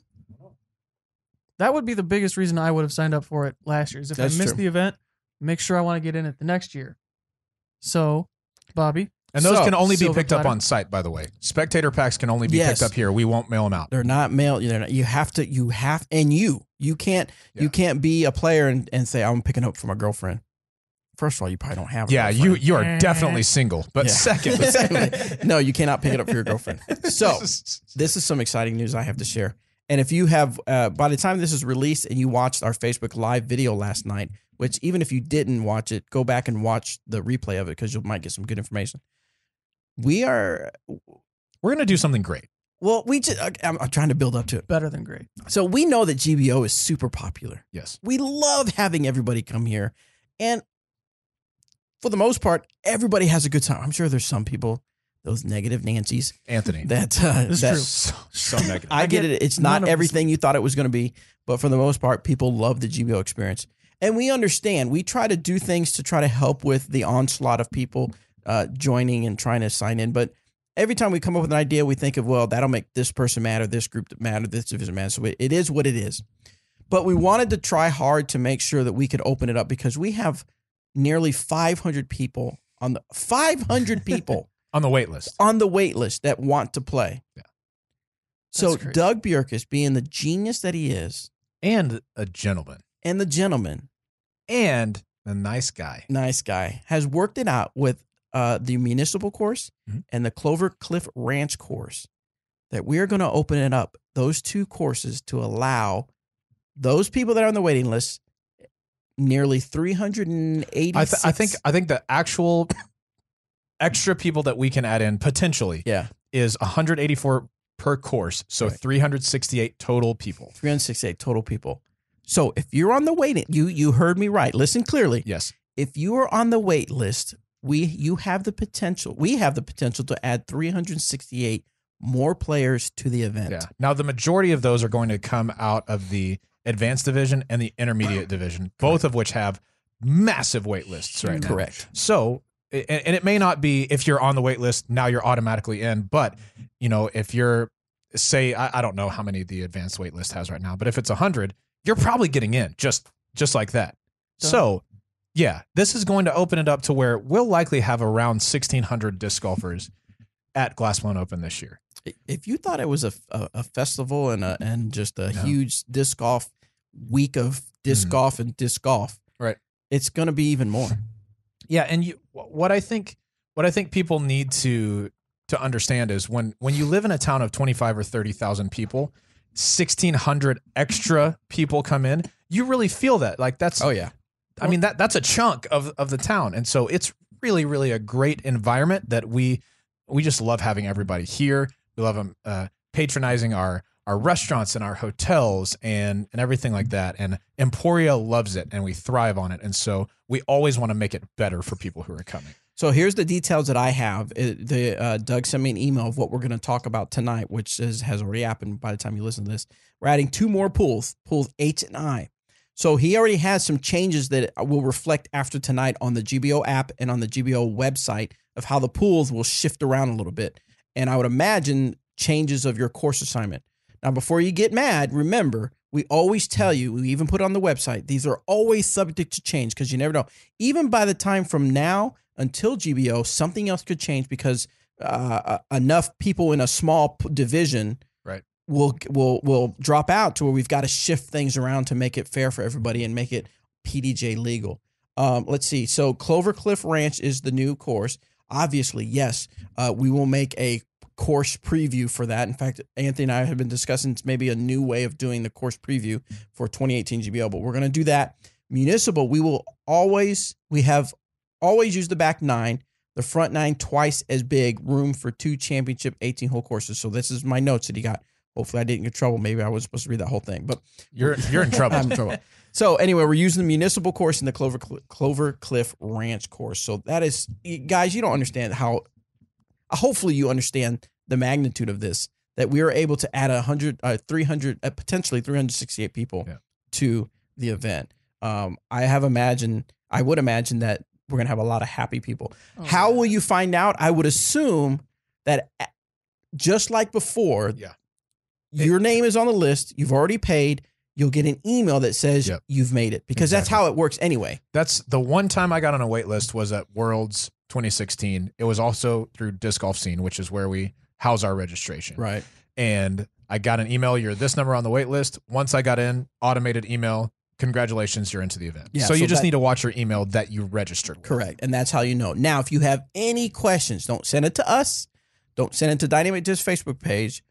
That would be the biggest reason I would have signed up for it last year. Is if That's I missed true. the event, make sure I want to get in it the next year. So, Bobby, And those So, can only be silver picked up platter. on site, by the way. Spectator packs can only be Yes. picked up here. We won't mail them out. They're not mail. They're not, you have to. And you can't. You can't be a player and say I'm picking up for my girlfriend. First of all, you probably don't have. A Yeah, girlfriend. you are definitely single. But Yeah. second, no, you cannot pick it up for your girlfriend. So this is some exciting news I have to share. And if you have, by the time this is released and you watched our Facebook Live video last night, which even if you didn't watch it, go back and watch the replay of it because you might get some good information. We're going to do something great. Well, I'm trying to build up to it. better than great. So we know that GBO is super popular. Yes. We love having everybody come here. And for the most part, everybody has a good time. I'm sure there's some people, those negative Nancy's, Anthony. that It's that true. So negative. I get it. It's not none of everything you thought it was going to be, but for the most part, people love the GBO experience. And we understand. We try to do things to try to help with the onslaught of people joining and trying to sign in. But every time we come up with an idea, we think of, well, that'll make this person mad or this group mad or this division mad. So it is what it is. But we wanted to try hard to make sure that we could open it up because we have nearly 500 people on the 500 people On the wait list. on the wait list that want to play. Yeah. So That's crazy. Doug Bjerkes, being the genius that he is, And a gentleman. and the gentleman, And a nice guy. nice guy, has worked it out with the municipal course Mhm. and the Clover Cliff Ranch course that we're going to open it up, those two courses, to allow those people that are on the waiting list, nearly 380. I think the actual extra people that we can add in potentially Yeah, is 184 per course. So Right. 368 total people. 368 total people. So if you're on the waiting, you heard me right. Listen clearly. Yes. If you are on the wait list, you have the potential. We have the potential to add 368 more players to the event. Yeah. Now the majority of those are going to come out of the advanced division and the intermediate division, both of which have massive wait lists right now. Correct. So, and it may not be if you're on the wait list, now you're automatically in, but if you're say, I don't know how many the advanced wait list has right now, but if it's 100, you're probably getting in just like that. Duh. So yeah, this is going to open it up to where we'll likely have around 1,600 disc golfers at Glass Blown Open this year. If you thought it was a festival and just a huge disc golf week of disc golf and disc golf, Right. it's going to be even more. Yeah, and what I think people need to understand is when you live in a town of 25 or 30,000 people, 1,600 extra people come in, you really feel that. Like that's Oh yeah. I mean that's a chunk of the town, and so it's really really a great environment that we just love having everybody here. We love them patronizing our restaurants and our hotels and everything like that. And Emporia loves it, and we thrive on it, and so we always want to make it better for people who are coming. So here's the details that I have. Doug sent me an email of what we're going to talk about tonight, which has already happened by the time you listen to this. We're adding 2 more pools H and I. So he already has some changes that will reflect after tonight on the GBO app and on the GBO website of how the pools will shift around a little bit. And I would imagine changes of your course assignment. Now, before you get mad, remember, we always tell you, we even put it on the website, these are always subject to change because you never know. Even by the time from now until GBO, something else could change because enough people in a small division will drop out to where we've got to shift things around to make it fair for everybody and make it PDJ legal. Let's see. So Clover Cliff Ranch is the new course. Obviously, yes, we will make a course preview for that. In fact, Anthony and I have been discussing maybe a new way of doing the course preview for 2018 GBO, but we're going to do that. Municipal, we have always used the back 9, the front 9 twice as big, room for 2 championship 18-hole courses. So this is my notes that he got. Hopefully I didn't get in trouble. Maybe I was supposed to read that whole thing, but You're in trouble. I'm in trouble. So anyway, we're using the municipal course and the Clover Cliff Ranch course. So that is, guys, you don't understand how. Hopefully you understand the magnitude of this. That we are able to add 300, potentially 368 people to the event. I would imagine that we're gonna have a lot of happy people. How will you find out? I would assume that just like before, Yeah. your name is on the list. You've already paid. You'll get an email that says you've made it, because that's how it works anyway. That's the one time I got on a wait list was at Worlds 2016. It was also through Disc Golf Scene, which is where we house our registration. Right. And I got an email, you're this number on the wait list. Once I got in, automated email, congratulations, you're into the event. Yeah, so you just need to watch your email that you registered with. Correct. And that's how you know. Now, if you have any questions, don't send it to us. Don't send it to Dynamic Disc Facebook page.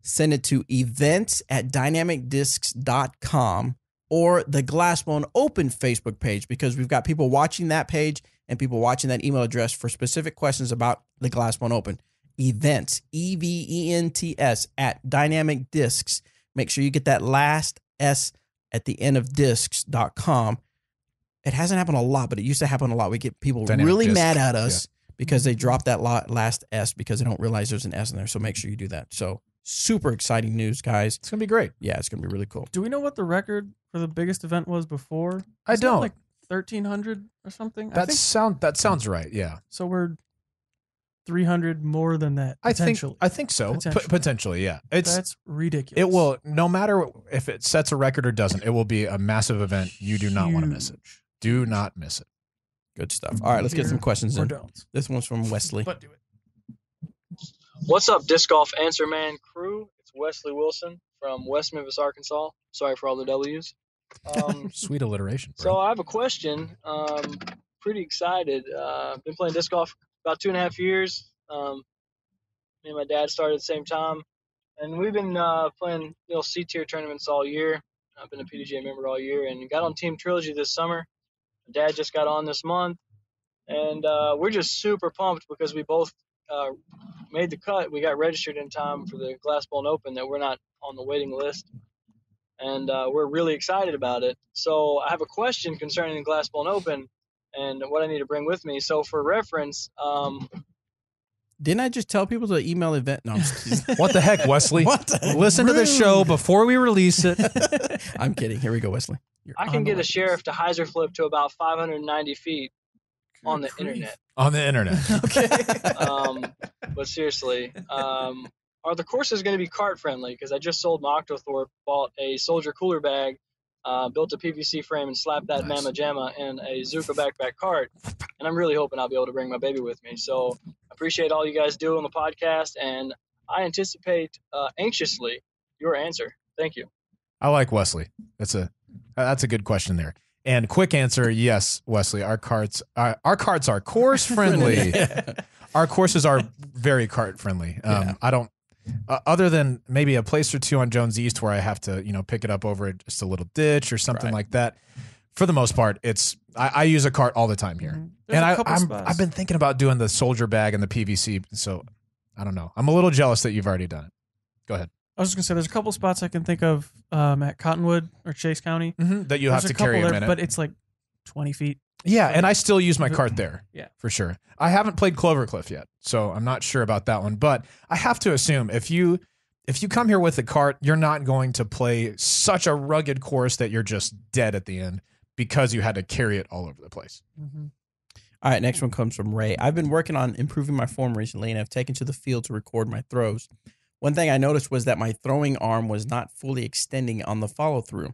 Send it to events@dynamicdiscs.com or the Glassbone Open Facebook page, because we've got people watching that page and people watching that email address for specific questions about the Glassbone Open. Events, EVENTS @Dynamic Discs. Make sure you get that last S at the end of discs.com. It hasn't happened a lot, but it used to happen a lot. We get people Dynamic really Disc. mad at us because they dropped that last S because they don't realize there's an S in there. So make sure you do that. So super exciting news, guys. It's going to be great. Yeah, it's going to be really cool. Do we know what the record for the biggest event was before? I Isn't it don't. like 1,300 or something. That sounds right. Yeah. So we're 300 more than that. Potentially. I think so. Potentially, yeah. That's ridiculous. It will, no matter if it sets a record or doesn't, it will be a massive event. You do not want to miss it. Do not miss it. Good stuff. All right, let's get some questions in. Don't. This one's from Wesley. But do it. What's up, Disc Golf Answer Man crew? It's Wesley Wilson from West Memphis, Arkansas. Sorry for all the W's. Sweet alliteration. Bro. So I have a question. Pretty excited. Been playing disc golf about 2.5 years. Me and my dad started at the same time, and we've been playing C-tier tournaments all year. I've been a PDGA member all year, and got on Team Trilogy this summer. My dad just got on this month, and we're just super pumped because we both made the cut. We got registered in time for the Glassbone Open, that we're not on the waiting list, and we're really excited about it. So I have a question concerning the Glassbone Open and what I need to bring with me. So for reference, didn't I just tell people to email event? No, what the heck, Wesley? Listen to the show before we release it. I'm kidding. Here we go, Wesley. I can get a sheriff to hyzer flip to about 590 feet on the internet. On the internet. Okay. But seriously, are the courses going to be cart friendly? Because I just sold my Octothorpe, bought a Soldier cooler bag, built a PVC frame, and slapped that Mamma Jamma in a Zuka backpack cart. And I'm really hoping I'll be able to bring my baby with me. So I appreciate all you guys do on the podcast, and I anticipate anxiously your answer. Thank you. I like Wesley. That's a good question there. And quick answer, yes, Wesley. Our carts are course friendly. Our courses are very cart friendly. I don't, other than maybe a place or two on Jones East where I have to pick it up over just a little ditch or something like that. For the most part, I use a cart all the time here. And I've been thinking about doing the Soldier bag and the PVC. So I don't know. I'm a little jealous that you've already done it. Go ahead. I was just gonna say there's a couple spots I can think of at Cottonwood or Chase County that you have to carry a minute, but it's like 20 feet. Yeah, and I still use my cart there. Yeah, for sure. I haven't played Clovercliff yet, so I'm not sure about that one. But I have to assume if you come here with a cart, you're not going to play such a rugged course that you're just dead at the end because you had to carry it all over the place. Mm-hmm. All right, next one comes from Ray. I've been working on improving my form recently and have taken to the field to record my throws. One thing I noticed was that my throwing arm was not fully extending on the follow-through.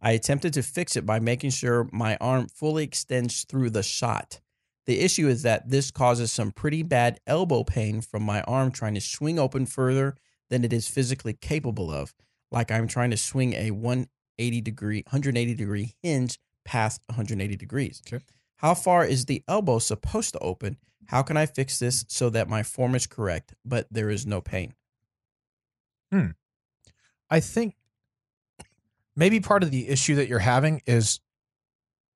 I attempted to fix it by making sure my arm fully extends through the shot. The issue is that this causes some pretty bad elbow pain from my arm trying to swing open further than it is physically capable of, like I'm trying to swing a 180 degree hinge past 180 degrees. Okay. How far is the elbow supposed to open? How can I fix this so that my form is correct, but there is no pain? I think maybe part of the issue that you're having is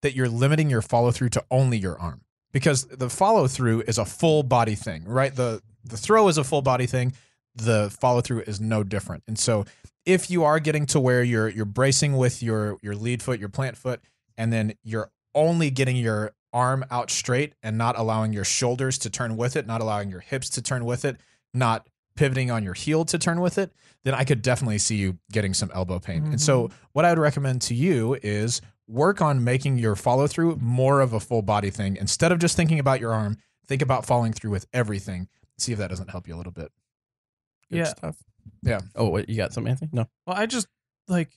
that you're limiting your follow through to only your arm, because the follow through is a full body thing, right? The throw is a full body thing. The follow through is no different. And so if you are getting to where you're bracing with your lead foot, your plant foot, and then you're only getting your arm out straight and not allowing your shoulders to turn with it, not allowing your hips to turn with it, not pivoting on your heel to turn with it, then I could definitely see you getting some elbow pain. Mm-hmm. And so what I would recommend to you is work on making your follow through more of a full body thing. Instead of just thinking about your arm, think about following through with everything. See if that doesn't help you a little bit. Good stuff. Yeah. Oh, wait, you got something, Anthony? No. Well, I just like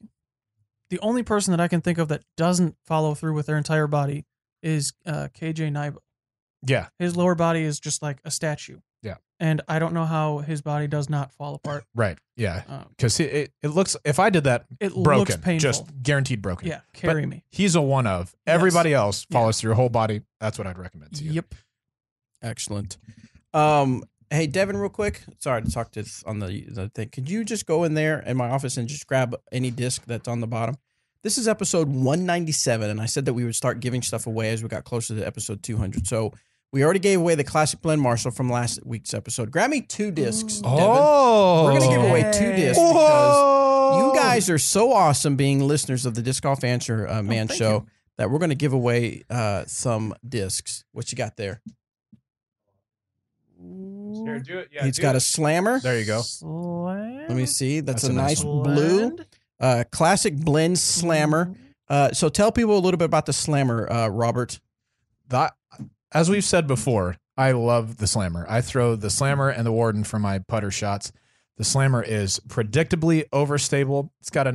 the only person that I can think of that doesn't follow through with their entire body is KJ Naibo. Yeah. His lower body is just like a statue. Yeah. And I don't know how his body does not fall apart. Right. Yeah. Because it looks, if I did that, It broken, looks painful. just guaranteed broken. Yeah, carry But me. He's a one of. Everybody else follows through your whole body. That's what I'd recommend to you. Yep. Excellent. Hey, Devin, real quick. Sorry to talk to this on the thing. Could you just go in there in my office and just grab any disc that's on the bottom? This is episode 197, and I said that we would start giving stuff away as we got closer to episode 200. So we already gave away the Classic Blend Marshall from last week's episode. Grab me 2 discs, Devin. Oh. We're going to give away 2 discs because you guys are so awesome being listeners of the Disc Golf Answer Man Show that we're going to give away some discs. What you got there? Here, do it. Yeah, He's got a slammer. There you go. Let me see. That's a nice one. blue classic blend slammer. So tell people a little bit about the slammer, Robert. That, as we've said before, I love the slammer. I throw the slammer and the Warden for my putter shots. The slammer is predictably overstable. It's got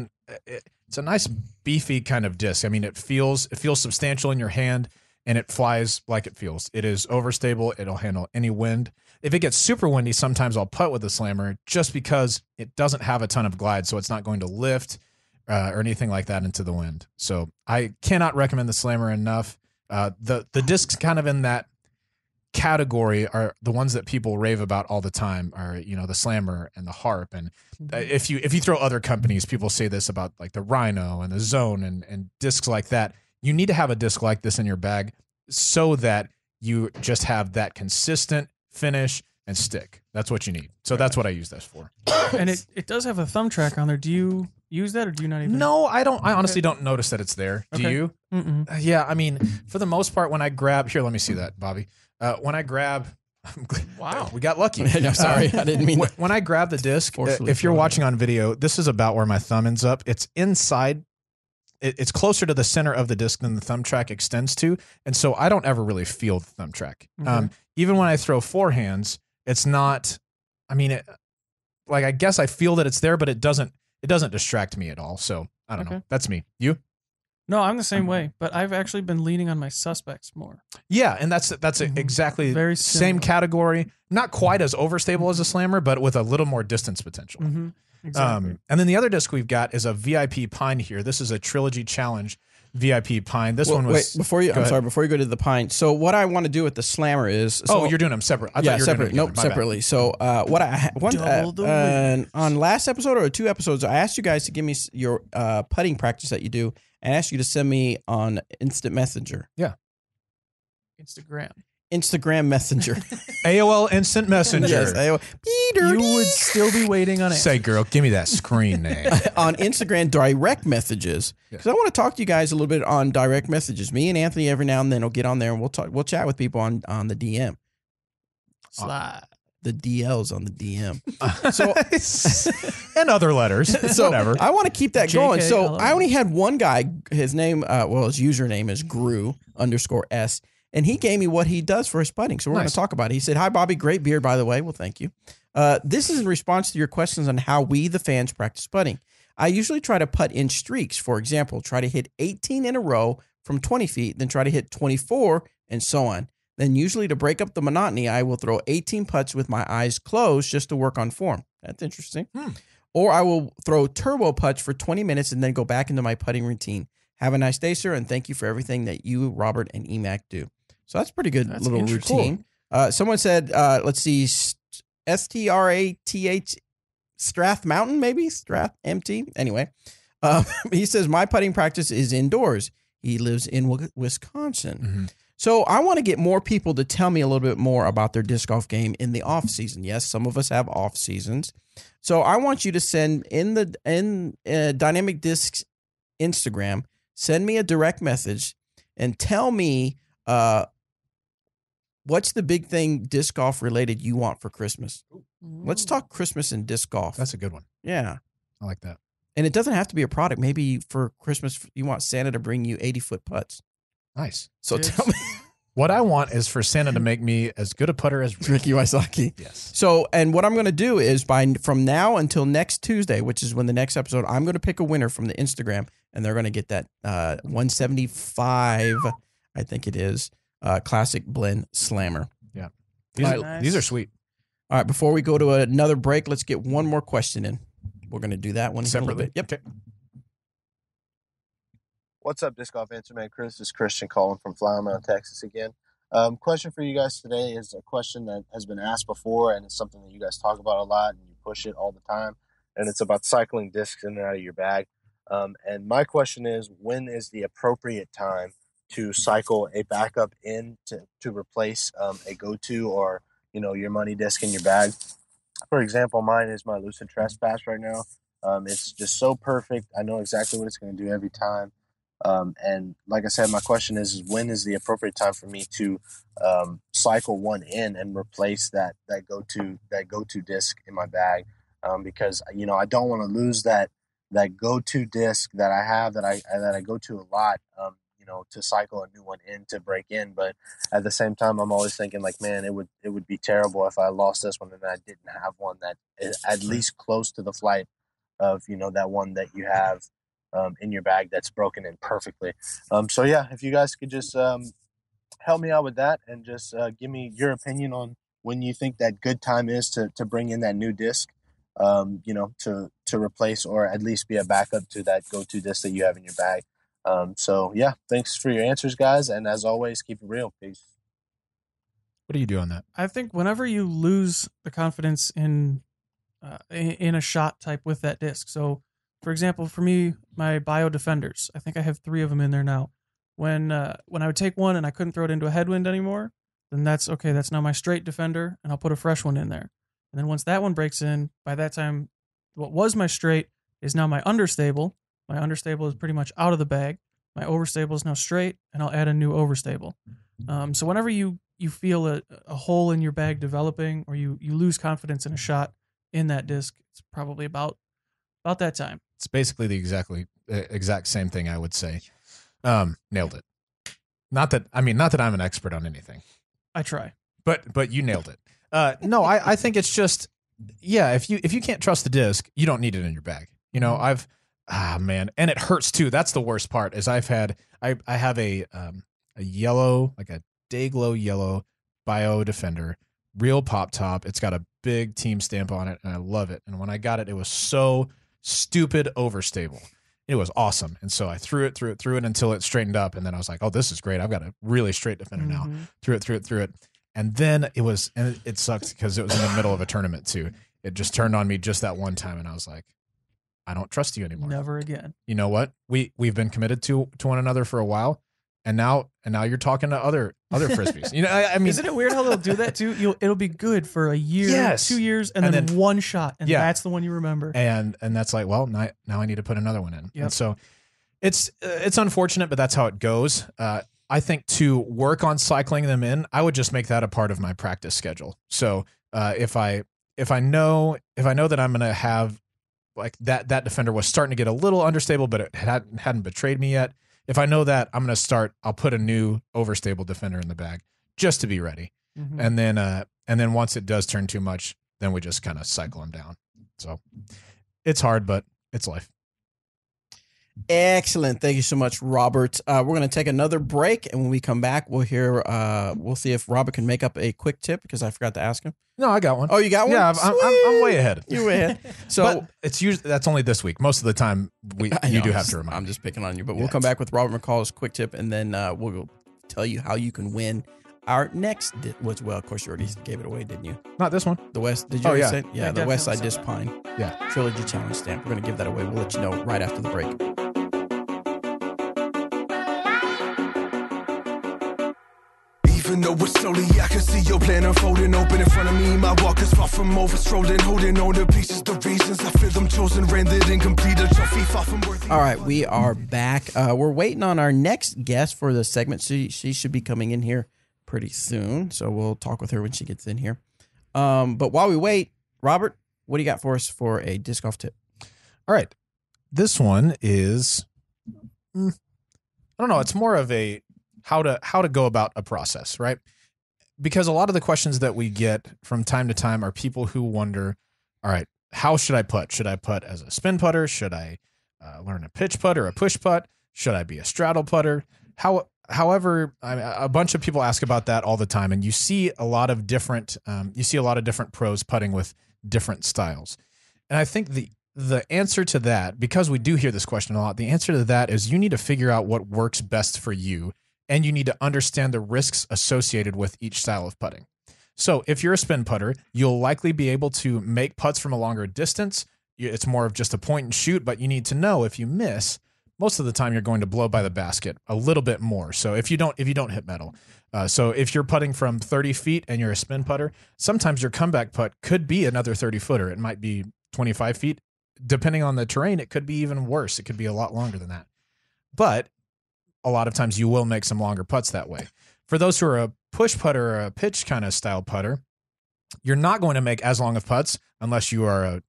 it's a nice beefy kind of disc. I mean, it feels substantial in your hand, and it flies like it feels. It is overstable. It'll handle any wind. If it gets super windy, sometimes I'll putt with the slammer just because it doesn't have a ton of glide, so it's not going to lift or anything like that into the wind. So I cannot recommend the slammer enough. The discs kind of in that category are the ones that people rave about all the time are, the slammer and the harp. And if you throw other companies, people say this about like the Rhino and the Zone and discs like that. You need to have a disc like this in your bag so that you just have that consistent finish and stick. That's what you need. So that's what I use this for. And it does have a thumb track on there. Do you use that or do you not even? No, I don't. I honestly don't notice that it's there. Do you? Mm-mm. Yeah, I mean, for the most part, when I grab here, let me see that, Bobby. When I grab, wow, we got lucky. No, sorry, I didn't mean. When I grab the disc, if you're watching on video, this is about where my thumb ends up. It's inside. It's closer to the center of the disc than the thumb track extends to, and so I don't ever really feel the thumb track. Okay. Even when I throw forehands, it's not. I mean, I guess I feel that it's there, but it doesn't distract me at all. So I don't know. That's me. You? No, I'm the same way, but I've actually been leaning on my suspects more. Yeah, and that's exactly Very same similar. category. Not quite as overstable as a slammer, but with a little more distance potential. Mm-hmm. Exactly. And then the other disc we've got is a VIP Pine here. This is a Trilogy Challenge VIP Pine. This one was. Wait, before you go to the Pine. So what I want to do with the slammer is. So, you're doing them separate. I thought you were separate. doing them together. My Separately. So what on last episode or 2 episodes, I asked you guys to give me your putting practice that you do, and asked you to send me on Instant Messenger. Yeah. Instagram Messenger. AOL Instant Messenger. Yes, AOL. You would still be waiting on it. Say, girl, give me that screen name. On Instagram direct messages, because I want to talk to you guys a little bit on direct messages. Me and Anthony every now and then will get on there and we'll chat with people on the DM. Slide. The DLs on the DM. So and other letters. So whatever. I want to keep that going. So JK, I only had one guy. His name, his username is Gru_S. And he gave me what he does for his putting. So we're going to talk about it. He said, "Hi, Bobby. Great beard, by the way." Well, thank you. This is in response to your questions on how we, the fans, practice putting. I usually try to putt in streaks. For example, try to hit 18 in a row from 20 feet, then try to hit 24, and so on. Then usually to break up the monotony, I will throw 18 putts with my eyes closed just to work on form. That's interesting. Or I will throw turbo putts for 20 minutes and then go back into my putting routine. Have a nice day, sir, and thank you for everything that you, Robert, and EMAC do. So that's pretty good little routine. Someone said, let's see, STRATH Strath Mountain, maybe? Strath MT? Anyway, he says, my putting practice is indoors. He lives in Wisconsin. Mm-hmm. So I want to get more people to tell me a little bit more about their disc golf game in the off season. Yes, some of us have off seasons. So I want you to send in Dynamic Discs Instagram, send me a direct message and tell me what's the big thing disc golf related you want for Christmas? Let's talk Christmas and disc golf. That's a good one. Yeah. I like that. And it doesn't have to be a product. Maybe for Christmas, you want Santa to bring you 80-foot putts. Nice. So tell me. What I want is for Santa to make me as good a putter as Ricky Wysocki. Yes. So, and what I'm going to do is from now until next Tuesday, which is when the next episode, I'm going to pick a winner from the Instagram, and they're going to get that 175, I think it is, Classic Blend Slammer. Yeah. These are sweet. All right. Before we go to another break, let's get one more question in. We're going to do that one Separately. Yep. Okay. What's up, Disc Golf Answer Man Chris? This is Christian calling from Flower Mound, Texas again. Question for you guys today is a question that has been asked before, and it's something that you guys talk about a lot and you push it all the time, and it's about cycling discs in and out of your bag. And my question is, when is the appropriate time to cycle a backup in to replace a go-to or, your money disc in your bag? For example, mine is my Lucid Trespass right now. It's just so perfect. I know exactly what it's going to do every time. And like I said, my question is when is the appropriate time for me to cycle one in and replace that go-to disc in my bag? Because I don't want to lose that go-to disc that I have that I go to a lot. To cycle a new one in to break in, but at the same time, I'm always thinking like, man, it would be terrible if I lost this one and I didn't have one that is at least close to the flight of that one that you have in your bag that's broken in perfectly. So yeah, if you guys could just help me out with that and just give me your opinion on when you think that good time is to bring in that new disc, to replace or at least be a backup to that go-to disc that you have in your bag. So yeah, thanks for your answers, guys, and as always, keep it real. Peace. What do you do on that? I think whenever you lose the confidence in a shot type with that disc. So, for example, for me, my Bio Defenders, I think I have 3 of them in there now. When I would take one and I couldn't throw it into a headwind anymore, then that's okay. That's now my straight Defender, and I'll put a fresh one in there. And then once that one breaks in, by that time, what was my straight is now my understable. My understable is pretty much out of the bag. My overstable is now straight, and I'll add a new overstable. So whenever you feel a hole in your bag developing, or you lose confidence in a shot in that disc, it's probably about that time. It's basically the exact same thing I would say. Nailed it. Not that I'm an expert on anything. I try. But you nailed it. No, I think it's just, yeah, if you can't trust the disc, you don't need it in your bag. Man, and it hurts too. That's the worst part. Is I have a yellow, like a Dayglow yellow Bio Defender, real pop top. It's got a big team stamp on it, and I love it. And when I got it, it was so stupid overstable. It was awesome. And so I threw it until it straightened up, and then I was like, oh, this is great. I've got a really straight Defender now. Threw it. And then it sucked because it was in the middle of a tournament too. It just turned on me just that one time, and I was like, I don't trust you anymore. Never again. You know what? We've been committed to one another for a while, and now you're talking to other frisbees. Isn't it weird how they'll do that too? It'll be good for a year, yes. 2 years, and then one shot, and that's the one you remember. And that's like, well, now I need to put another one in. Yep. And so it's unfortunate, but that's how it goes. I think to work on cycling them in, I would just make that a part of my practice schedule. So if I know that I'm going to have like that Defender was starting to get a little understable, but it hadn't betrayed me yet. If I know that, I'm going to I'll put a new overstable Defender in the bag just to be ready. Mm-hmm. And then once it does turn too much, then we just kind of cycle them down. So it's hard, but it's life. Excellent. Thank you so much, Robert. We're going to take another break, and when we come back, we'll see if Robert can make up a quick tip because I forgot to ask him. No, I got one. Oh, you got one? Yeah, I'm way ahead. You're way ahead. So but it's usually that's only this week. Most of the time, you do have to remind. I'm just picking on you, but we'll come back with Robert McCall's quick tip, and then we'll tell you how you can win our next. Of course, you already gave it away, didn't you? Not this one. The West. Did you already say? Yeah, I the West Side Disc Pine. Yeah, Trilogy Challenge stamp. We're going to give that away. We'll let you know right after the break. Even though it's slowly, I can see your plan unfolding open in front of me. My walk is far from over, strolling, holding on to pieces, the reasons I feel them chosen, rendered incomplete, a trophy far from worthy. All right, we are back. We're waiting on our next guest for the segment. She should be coming in here pretty soon, so we'll talk with her when she gets in here. But while we wait, Robert, what do you got for us for a disc golf tip? All right, this one is, I don't know. It's more of a how to go about a process, right? Because a lot of the questions that we get from time to time are people who wonder, all right, how should I putt? Should I putt as a spin putter? Should I learn a pitch putt or a push putt? Should I be a straddle putter? However, a bunch of people ask about that all the time, and you see a lot of different pros putting with different styles. And I think the answer to that, because we do hear this question a lot, the answer to that is you need to figure out what works best for you, and you need to understand the risks associated with each style of putting. So if you're a spin putter, you'll likely be able to make putts from a longer distance. It's more of just a point and shoot, but you need to know if you miss, most of the time you're going to blow by the basket a little bit more. So if you don't hit metal, so if you're putting from 30 feet and you're a spin putter, sometimes your comeback putt could be another 30 footer. It might be 25 feet. Depending on the terrain, it could be even worse. It could be a lot longer than that. But a lot of times you will make some longer putts that way. For those who are a push putter or a pitch kind of style putter, you're not going to make as long of putts unless you are a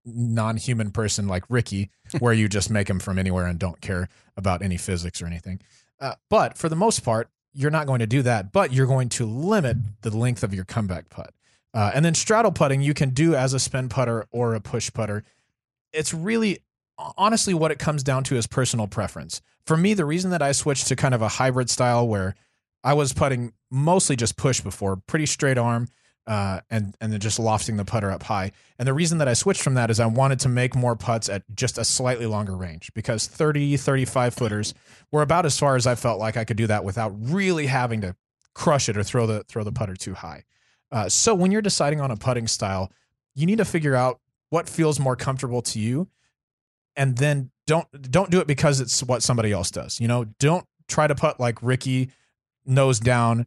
non-human person like Ricky, where you just make them from anywhere and don't care about any physics or anything. But for the most part, you're not going to do that, but you're going to limit the length of your comeback putt. And then straddle putting you can do as a spin putter or a push putter. It's really, honestly, what it comes down to is personal preference. For me, the reason that I switched to kind of a hybrid style where I was putting mostly just push before, pretty straight arm, and then just lofting the putter up high. And the reason that I switched from that is I wanted to make more putts at just a slightly longer range, because 30, 35 footers were about as far as I felt like I could do that without really having to crush it or throw the putter too high. So when you're deciding on a putting style, you need to figure out what feels more comfortable to you, and then don't do it because it's what somebody else does. Don't try to putt like Ricky nose down.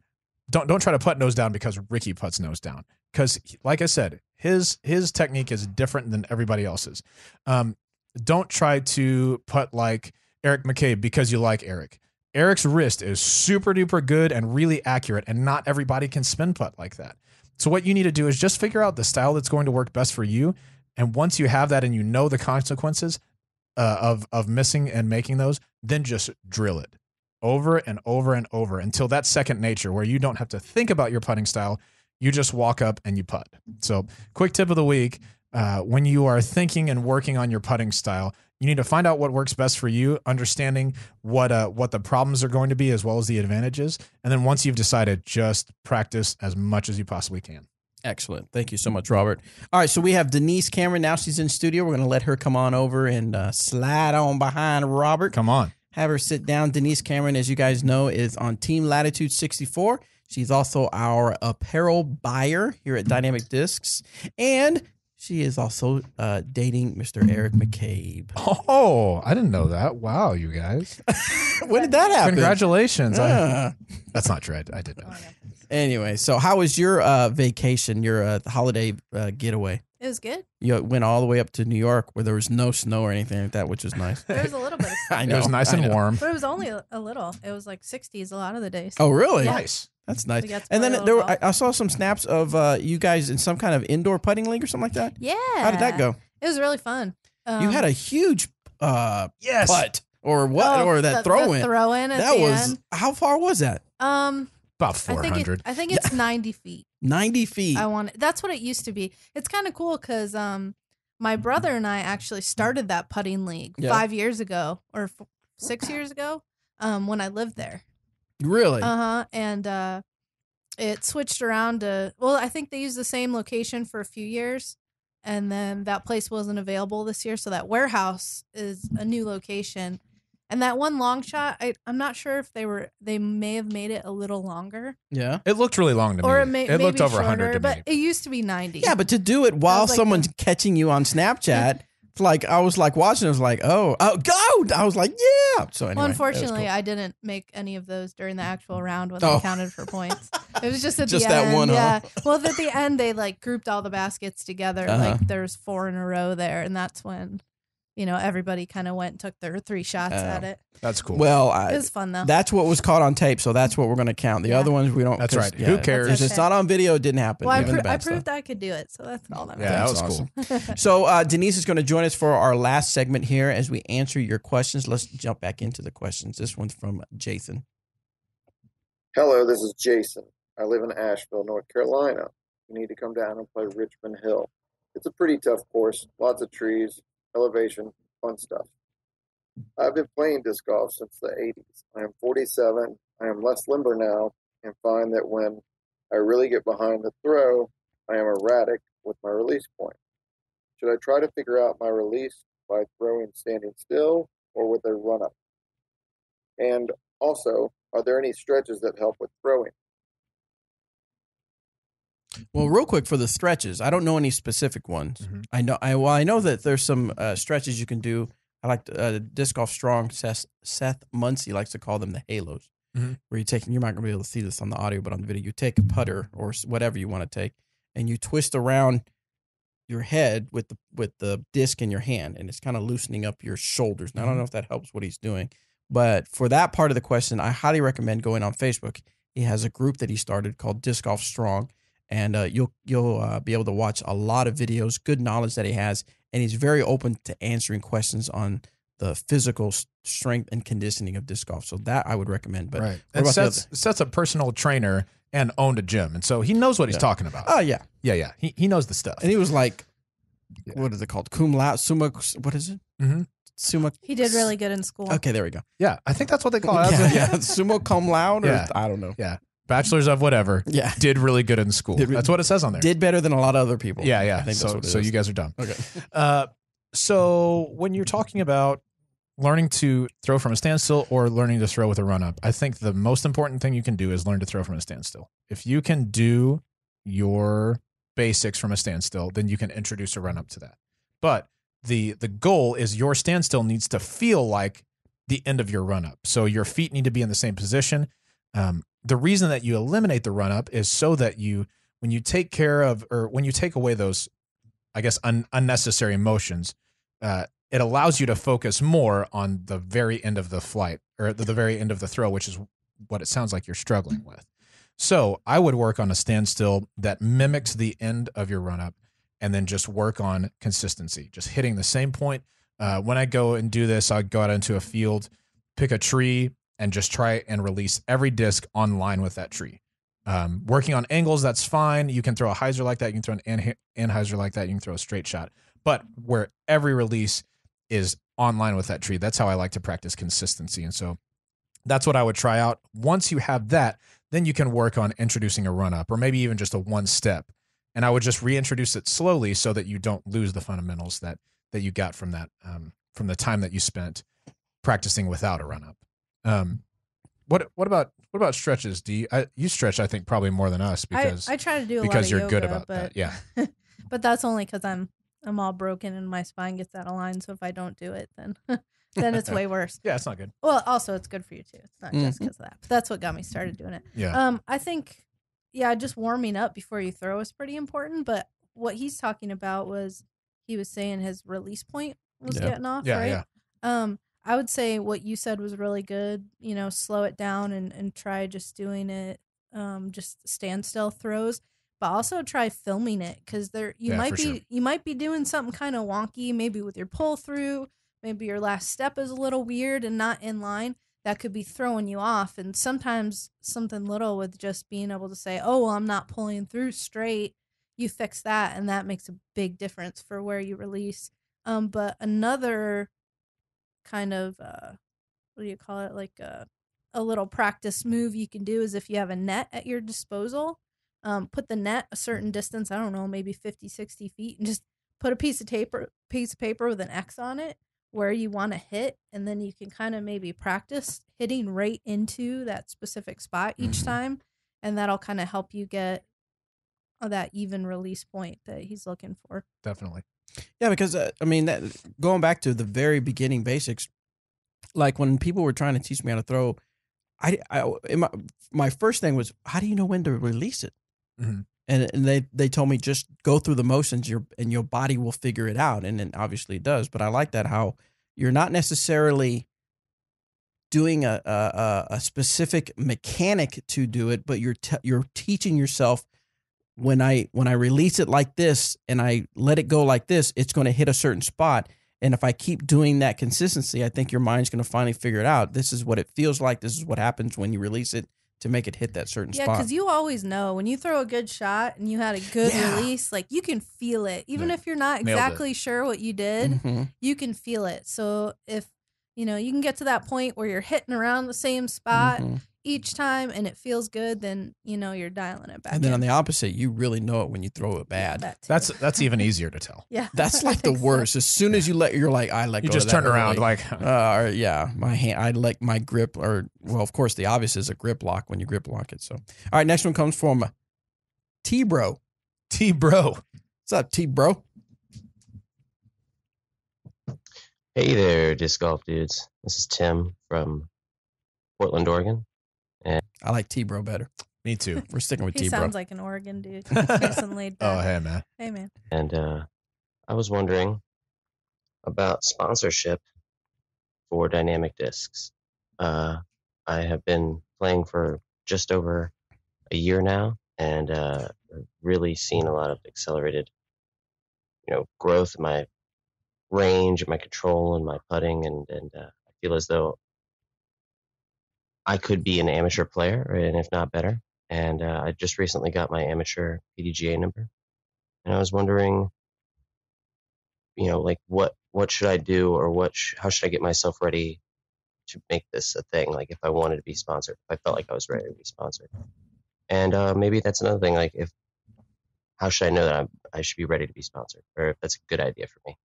Don't try to putt nose down because Ricky putts nose down. Because, like I said, his technique is different than everybody else's. Don't try to putt like Eric McCabe because you like Eric. Eric's wrist is super duper good and really accurate, and not everybody can spin putt like that. So what you need to do is just figure out the style that's going to work best for you. And once you have that and you know the consequences of missing and making those, then just drill it over and over and over until that's second nature, where you don't have to think about your putting style. You just walk up and you putt. So quick tip of the week, when you are thinking and working on your putting style, you need to find out what works best for you, understanding what the problems are going to be as well as the advantages. And then once you've decided, just practice as much as you possibly can. Excellent. Thank you so much, Robert. All right, so we have Denise Cameron. Now she's in studio. We're going to let her come on over and slide on behind Robert. Come on. Have her sit down. Denise Cameron, as you guys know, is on Team Latitude 64. She's also our apparel buyer here at Dynamic Discs. And she is also dating Mr. Eric McCabe. Oh, I didn't know that. Wow, you guys. When did that happen? Congratulations. That's not true. I did know. Anyway, so how was your vacation, your holiday getaway? It was good. You went all the way up to New York where there was no snow or anything like that, which was nice. There was a little bit of snow. I know. It was nice and warm. But it was only a little. It was like 60s a lot of the days. Oh, really? Yeah. Nice. That's nice. We got to And play then a little I saw some snaps of you guys in some kind of indoor putting league or something like that. Yeah. How did that go? It was really fun. You had a huge yes. putt or what? Or that throw-in. The throw-in at that the was end. How far was that? About 400. I think it's 90 feet. 90 feet. That's what it used to be. It's kind of cool because my brother and I actually started that putting league 5 years ago or 6 years ago when I lived there. Really? And it switched around to, I think they used the same location for a few years, and then that place wasn't available this year, so that warehouse is a new location. And that one long shot, I'm not sure if they may have made it a little longer. Yeah. It looked really long to me. It looked over shorter, 100 to but me. it used to be 90. Yeah, but to do it while like someone's catching you on Snapchat, like I was like watching, I was like, oh, go! I was like, yeah. So anyway, unfortunately, cool. I didn't make any of those during the actual round when they counted for points. It was just at the end. that one, yeah. huh? Well, at the end, they like grouped all the baskets together. Like there's 4 in a row there, and that's when everybody kind of went and took their 3 shots at it. That's cool. Well, it was fun though. That's what was caught on tape, so that's what we're going to count. The other ones we don't. That's right. Yeah, Who cares? If it's not on video, it didn't happen. Well, even the bad I stuff. proved I could do it, so that's all that matters. Yeah, that was awesome. cool. So Denise is going to join us for our last segment here as we answer your questions. Let's jump back into the questions. This one's from Jason. Hello, this is Jason. I live in Asheville, North Carolina. You need to come down and play Richmond Hill. It's a pretty tough course, lots of trees, elevation, fun stuff. I've been playing disc golf since the 80s. I am 47. I am less limber now and find that when I really get behind the throw, I am erratic with my release point. Should I try to figure out my release by throwing standing still or with a run up? And also, are there any stretches that help with throwing? Well, real quick for the stretches, I don't know any specific ones. Mm-hmm. I know that there's some stretches you can do. I like Disc Golf Strong. Seth Muncie likes to call them the halos, where you're not going to be able to see this on the audio, but on the video, you take a putter or whatever you want to take, and you twist around your head with the disc in your hand, and it's kind of loosening up your shoulders. Now, I don't know if that helps what he's doing, but for that part of the question, I highly recommend going on Facebook. He has a group that he started called Disc Golf Strong, and you'll be able to watch a lot of videos, good knowledge that he has, and he's very open to answering questions on the physical strength and conditioning of disc golf. So that I would recommend. But right, and Seth's a personal trainer and owned a gym, and so he knows what he's talking about. Oh yeah, yeah. He knows the stuff. And he was like, what is it called? Cum laude, summa. What is it? Mm-hmm. Summa. He did really good in school. Okay, there we go. Yeah, I think that's what they call it. Yeah. Summa cum laude. Or, I don't know. Yeah. Bachelors of whatever. Yeah. Did really good in school. That's what it says on there. Did better than a lot of other people. Yeah. I think that's what it so is. you guys are dumb. Okay. So when you're talking about learning to throw from a standstill or learning to throw with a run up, I think the most important thing you can do is learn to throw from a standstill. If you can do your basics from a standstill, then you can introduce a run up to that. But the goal is your standstill needs to feel like the end of your run up. So your feet need to be in the same position. The reason that you eliminate the run up is so that when you take away those, I guess, unnecessary motions, it allows you to focus more on the very end of the flight or the very end of the throw, which is what it sounds like you're struggling with. So I would work on a standstill that mimics the end of your run up and then just work on consistency, just hitting the same point. When I go and do this, I'll go out into a field, pick a tree, and just try and release every disc on line with that tree. Working on angles, that's fine. You can throw a hyzer like that. You can throw an anhyzer like that. You can throw a straight shot. But where every release is on line with that tree, that's how I like to practice consistency. And so that's what I would try out. Once you have that, then you can work on introducing a run up or maybe even just a one step. And I would just reintroduce it slowly so that you don't lose the fundamentals that you got from that, from the time that you spent practicing without a run up. What about stretches? You stretch, I think, probably more than us because I try to do a lot because of you're yoga, good about but, that. Yeah. But that's only because I'm all broken and my spine gets out of line. So if I don't do it, then then it's way worse. Yeah, it's not good. Well, also it's good for you too. It's not just because of that. But that's what got me started doing it. Yeah. I think just warming up before you throw is pretty important. But what he's talking about was he was saying his release point was getting off. Yeah, right? yeah. I would say what you said was really good. Slow it down and try just doing it, just standstill throws, but also try filming it because you might be doing something kind of wonky, maybe with your pull through, maybe your last step is a little weird and not in line. That could be throwing you off. And sometimes something little with just being able to say, "Oh, well, I'm not pulling through straight." You fix that, and that makes a big difference for where you release. But another kind of what do you call it, like a little practice move you can do is if you have a net at your disposal, put the net a certain distance, I don't know, maybe 50-60 feet, and just put a piece of paper with an X on it where you want to hit, and then you can kind of maybe practice hitting right into that specific spot each time, and that'll kind of help you get that even release point that he's looking for. Definitely. Yeah, because going back to the very beginning basics, like when people were trying to teach me how to throw, my first thing was, how do you know when to release it? Mm-hmm. And they told me just go through the motions, and your body will figure it out, and then obviously it does. But I like that how you're not necessarily doing a specific mechanic to do it, but you're teaching yourself. When I release it like this and I let it go like this, it's going to hit a certain spot. And if I keep doing that consistency, I think your mind's going to finally figure it out. This is what it feels like. This is what happens when you release it. to make it hit that certain Yeah, spot. because you always know when you throw a good shot and you had a good release, like you can feel it. Even if you're not Nailed it. exactly sure what you did, Mhm. you can feel it. So if you know you can get to that point where you're hitting around the same spot Mhm. each time and it feels good, then you know you're dialing it back. And then in. on the opposite, you really know it when you throw it bad. that too. That's even easier to tell. Yeah, That's I like the think so. worst. As soon as you're like, I let You go. just of that turn around early. like, yeah, my hand. I like my grip, or well, of course, the obvious is a grip lock when you grip lock it. So, all right, next one comes from T Bro. T-Bro. What's up, T Bro? Hey there, disc golf dudes. This is Tim from Portland, Oregon. And I like T Bro better. Me too. We're sticking with He T Bro. sounds like an Oregon dude. Nice and laid back. Oh, hey, man. Hey, man. And I was wondering about sponsorship for dynamic discs. I have been playing for just over a year now, and really seen a lot of accelerated, growth in my range, my control, and my putting, and I feel as though I could be an amateur player, and if not better. And I just recently got my amateur PDGA number, and I was wondering, like what should I do, or how should I get myself ready to make this a thing? Like if I wanted to be sponsored, if I felt like I was ready to be sponsored, and maybe that's another thing. Like how should I know that I should be ready to be sponsored, or if that's a good idea for me?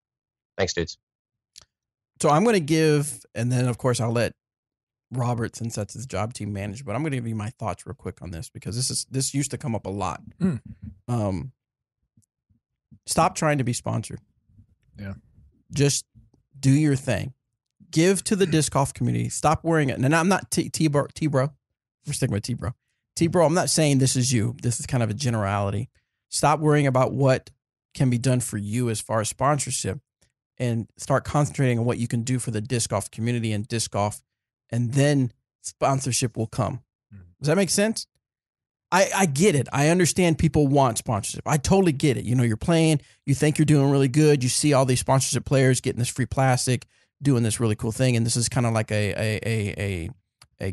Thanks, dudes. So I'm going to give, and then of course I'll let Robert, since that's his job, team manager. But I'm going to give you my thoughts real quick on this because this used to come up a lot. Stop trying to be sponsored. Yeah. Just do your thing. Give to the disc golf community. Stop worrying. And I'm not T-Bro. We're sticking with T-Bro. T-Bro, I'm not saying this is you. This is kind of a generality. Stop worrying about what can be done for you as far as sponsorship and start concentrating on what you can do for the disc golf community and disc golf, and then sponsorship will come. Does that make sense? I get it. I understand people want sponsorship. I totally get it. You're playing, you think you're doing really good. You see all these sponsorship players getting this free plastic, doing this really cool thing, and this is kind of like a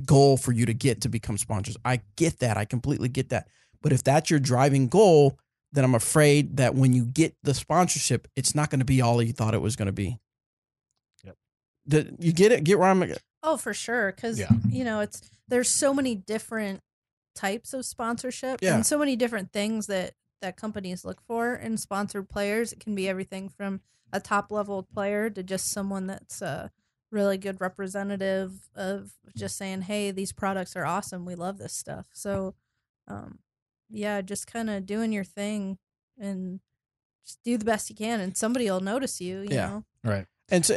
goal for you to get to become sponsors. I get that. I completely get that. But if that's your driving goal, then I'm afraid that when you get the sponsorship, it's not going to be all you thought it was going to be. Yep. You get it? Get where I'm at? Oh, for sure. Because, there's so many different types of sponsorship and so many different things that companies look for in sponsored players. It can be everything from a top level player to just someone that's a really good representative of just saying, hey, these products are awesome. We love this stuff. So, just kind of doing your thing and just do the best you can, and somebody will notice you, you know? Right. And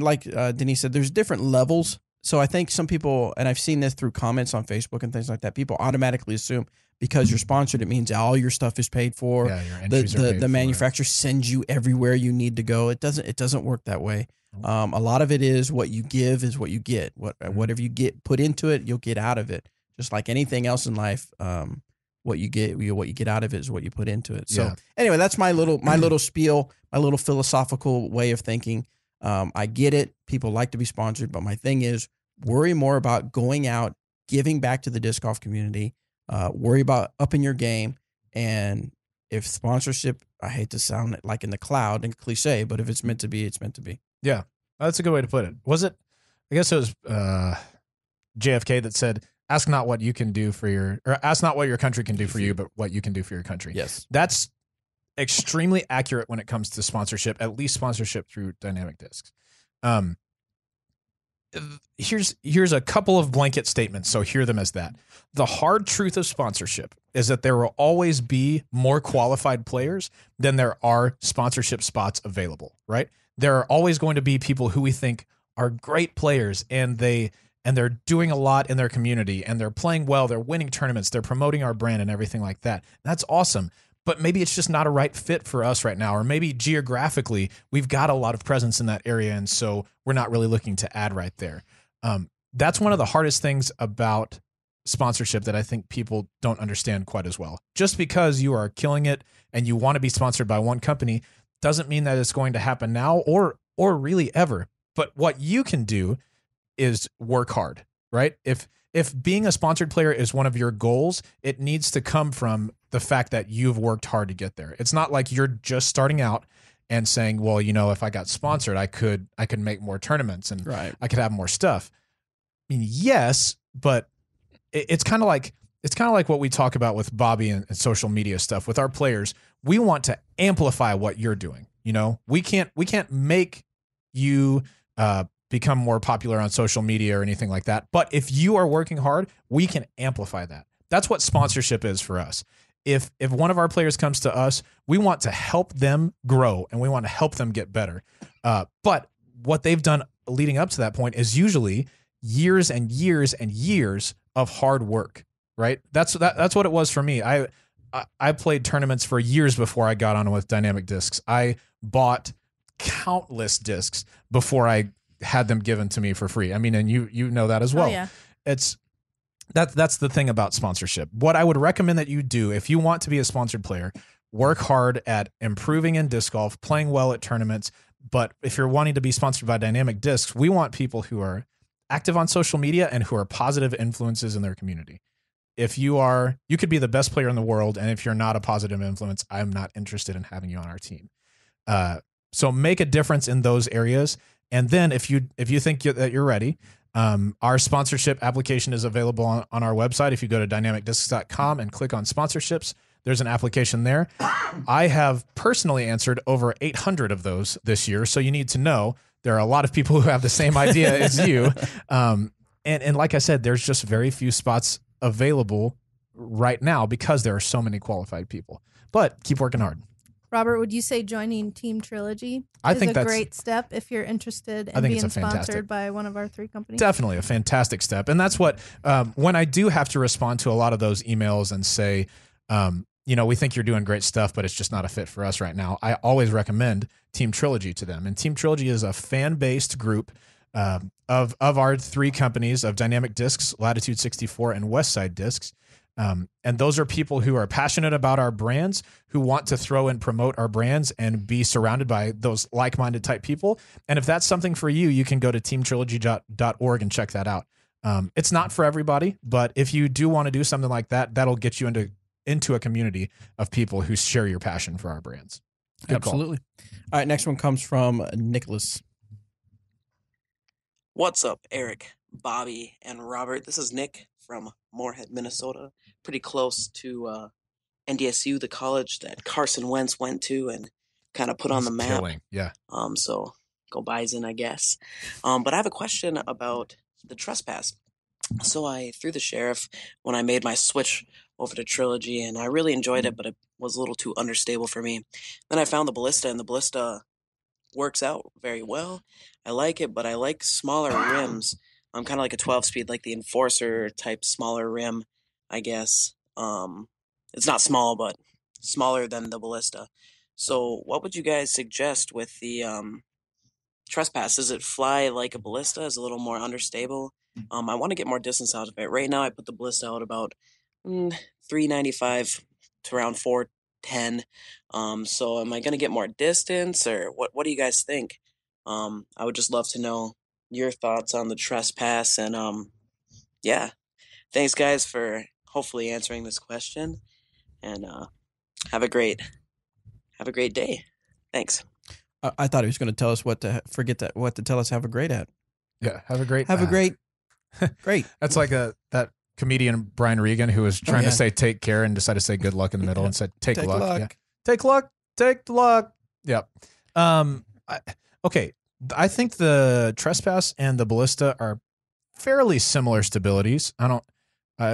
like Denise said, there's different levels. So I think some people, and I've seen this through comments on Facebook and things like that, people automatically assume because you're sponsored, it means all your stuff is paid for. Yeah, your entries are paid the for, manufacturer sends you everywhere you need to go. It doesn't work that way. A lot of it is what you give is what you get. Whatever you get put into it, you'll get out of it. Just like anything else in life, what you get out of it is what you put into it. So anyway, that's my little spiel, my little philosophical way of thinking. I get it. People like to be sponsored, but my thing is worry more about going out, giving back to the disc golf community, worry about upping your game. And if sponsorship, I hate to sound like in the cloud and cliche, but if it's meant to be, it's meant to be. Yeah. That's a good way to put it. Was it? I guess it was JFK that said, ask not what you can do ask not what your country can do for you, but what you can do for your country. Yes. That's extremely accurate when it comes to sponsorship, at least sponsorship through dynamic discs. Here's a couple of blanket statements, so hear them as that. The hard truth of sponsorship is that there will always be more qualified players than there are sponsorship spots available, right? There are always going to be people who we think are great players, and they're doing a lot in their community, and they're playing well, they're winning tournaments, they're promoting our brand and everything like that. That's awesome. But maybe it's just not a right fit for us right now, or maybe geographically we've got a lot of presence in that area, and so we're not really looking to add right there. That's one of the hardest things about sponsorship that I think people don't understand quite as well. Just because you are killing it and you want to be sponsored by one company doesn't mean that it's going to happen now or really ever. But what you can do is work hard, right? If if being a sponsored player is one of your goals, it needs to come from the fact that you've worked hard to get there. It's not like you're just starting out and saying, well, if I got sponsored, I could make more tournaments and I could have more stuff. I mean, yes, but it's kind of like what we talk about with Bobby and social media stuff with our players. We want to amplify what you're doing. We can't make you become more popular on social media or anything like that. But if you are working hard, we can amplify that. That's what sponsorship is for us. If one of our players comes to us, we want to help them grow and we want to help them get better. But what they've done leading up to that point is usually years and years and years of hard work, right? That's what it was for me. I played tournaments for years before I got on with Dynamic Discs. I bought countless discs before I had them given to me for free. I mean, and you know that as well. Oh, yeah. That's the thing about sponsorship. What I would recommend that you do if you want to be a sponsored player, work hard at improving in disc golf, playing well at tournaments. But if you're wanting to be sponsored by Dynamic Discs, we want people who are active on social media and who are positive influences in their community. If you could be the best player in the world, and if you're not a positive influence, I'm not interested in having you on our team. So make a difference in those areas. And then if you think that you're ready, our sponsorship application is available on our website. If you go to dynamicdiscs.com and click on sponsorships, there's an application there. I have personally answered over 800 of those this year. So you need to know there are a lot of people who have the same idea as you. And like I said, there's just very few spots available right now because there are so many qualified people. But keep working hard. Robert, would you say joining Team Trilogy is a great step if you're interested in being sponsored by one of our 3 companies? Definitely a fantastic step. And that's what, when I do have to respond to a lot of those emails and say, we think you're doing great stuff, but it's just not a fit for us right now, I always recommend Team Trilogy to them. And Team Trilogy is a fan-based group of our 3 companies of Dynamic Discs, Latitude 64, and Westside Discs. And those are people who are passionate about our brands, who want to throw and promote our brands and be surrounded by those like-minded type people. And if that's something for you, you can go to teamtrilogy.org and check that out. It's not for everybody, but if you do want to do something like that, that'll get you into a community of people who share your passion for our brands. Good Absolutely. All right, next one comes from Nicholas. What's up, Eric, Bobby, and Robert? This is Nick from Moorhead, Minnesota, pretty close to NDSU, the college that Carson Wentz went to and kind of put on the map. Killing. Yeah. So go Bison, I guess. But I have a question about the trespass. So I threw the sheriff when I made my switch over to Trilogy, and I really enjoyed it, but it was a little too understable for me. Then I found the ballista, and the ballista works out very well. I like it, but I like smaller rims. I'm kind of like a 12-speed, like the Enforcer type smaller rim, I guess. It's not small, but smaller than the ballista. So what would you guys suggest with the trespass? Does it fly like a ballista? Is it a little more understable? I want to get more distance out of it. Right now I put the ballista out about 395 to around 410. So am I going to get more distance, or what do you guys think? I would just love to know your thoughts on the trespass, and yeah, thanks guys for hopefully answering this question, and have a great day. Thanks. I thought he was going to tell us what to tell us have a great at. Yeah, have a great great. That's like that comedian Brian Regan who was trying to say take care and decided to say good luck in the middle and said take luck. Yeah. Take luck. Yep. Okay. I think the trespass and the ballista are fairly similar stabilities. I don't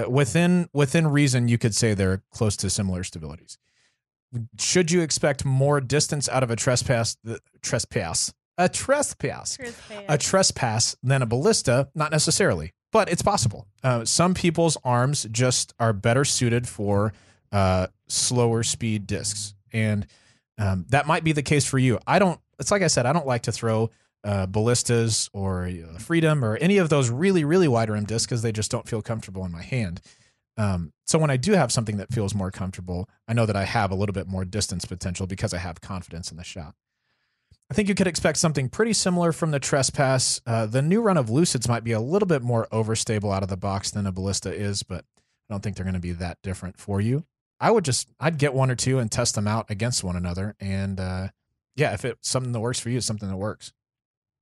within reason you could say they're close to similar stabilities. Should you expect more distance out of a trespass than a ballista? Not necessarily, but it's possible. Some people's arms just are better suited for slower speed discs, and that might be the case for you. It's like I said, I don't like to throw ballistas or Freedom or any of those really, really wide rim discs because they just don't feel comfortable in my hand. So when I do have something that feels more comfortable, I know that I have a little bit more distance potential because I have confidence in the shot. I think you could expect something pretty similar from the Trespass. The new run of Lucids might be a little bit more overstable out of the box than a Ballista is, but I don't think they're going to be that different for you. I'd get one or two and test them out against one another. And if it's something that works for you, it's something that works.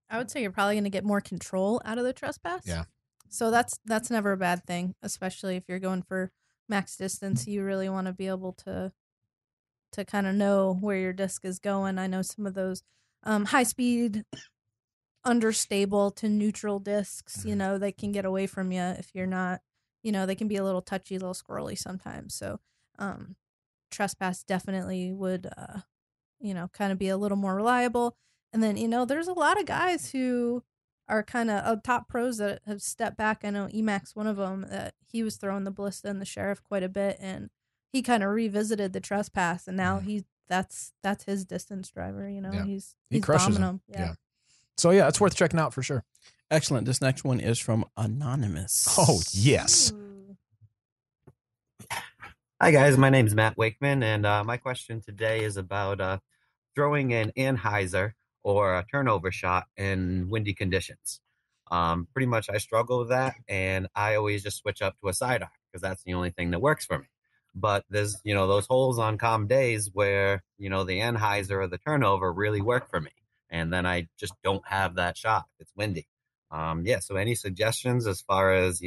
I would say you're probably going to get more control out of the Trespass. Yeah. So that's never a bad thing, especially if you're going for max distance. You really want to be able to kind of know where your disc is going. I know some of those high speed, understable to neutral discs, they can get away from you if you're not, they can be a little touchy, a little squirrely sometimes. So Trespass definitely would, kind of be a little more reliable. And then, there's a lot of guys who are kind of top pros that have stepped back. I know Emax, one of them, that he was throwing the Ballista and the Sheriff quite a bit, and he kind of revisited the Trespass, and now that's his distance driver. He's crushes bombing them. Yeah. So yeah, it's worth checking out for sure. Excellent. This next one is from Anonymous. Oh yes. Hi guys, my name is Matt Wakeman, and my question today is about throwing an anhyzer or a turnover shot in windy conditions. Pretty much I struggle with that, and I always just switch up to a sidearm because that's the only thing that works for me. But there's, those holes on calm days where, the anhyzer or the turnover really work for me. And then I just don't have that shot if it's windy. So any suggestions as far as,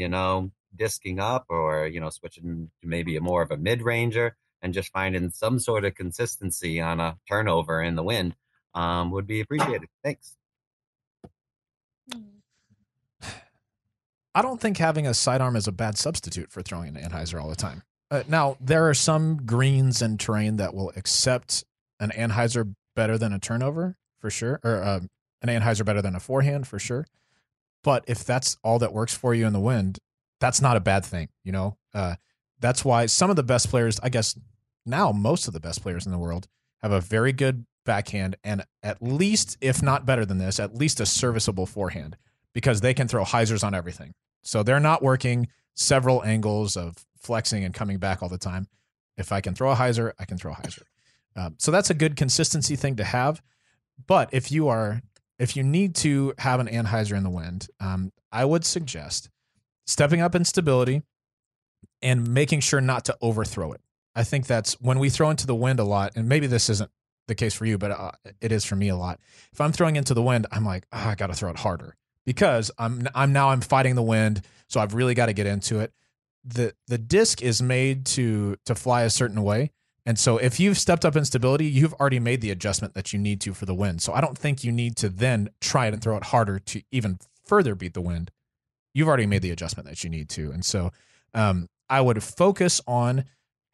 disking up or, switching to maybe more of a mid-ranger and just finding some sort of consistency on a turnover in the wind would be appreciated. Thanks. I don't think having a sidearm is a bad substitute for throwing an anhyzer all the time. Now, there are some greens and terrain that will accept an anhyzer better than a turnover, for sure, or an anhyzer better than a forehand, for sure. But if that's all that works for you in the wind, that's not a bad thing, That's why some of the best players, I guess now most of the best players in the world, have a very good backhand and at least, if not better than this, at least a serviceable forehand because they can throw hyzers on everything. So they're not working several angles of flexing and coming back all the time. If I can throw a hyzer, I can throw a hyzer. So that's a good consistency thing to have. But if you need to have an anhyzer in the wind, I would suggest stepping up in stability and making sure not to overthrow it. I think that's when we throw into the wind a lot, and maybe this isn't the case for you, but it is for me a lot. If I'm throwing into the wind, I'm like, I got to throw it harder because I'm fighting the wind, so I've really got to get into it. The disc is made to fly a certain way. And so if you've stepped up in stability, you've already made the adjustment that you need to for the wind. So I don't think you need to then try it and throw it harder to even further beat the wind. You've already made the adjustment that you need to. And so I would focus on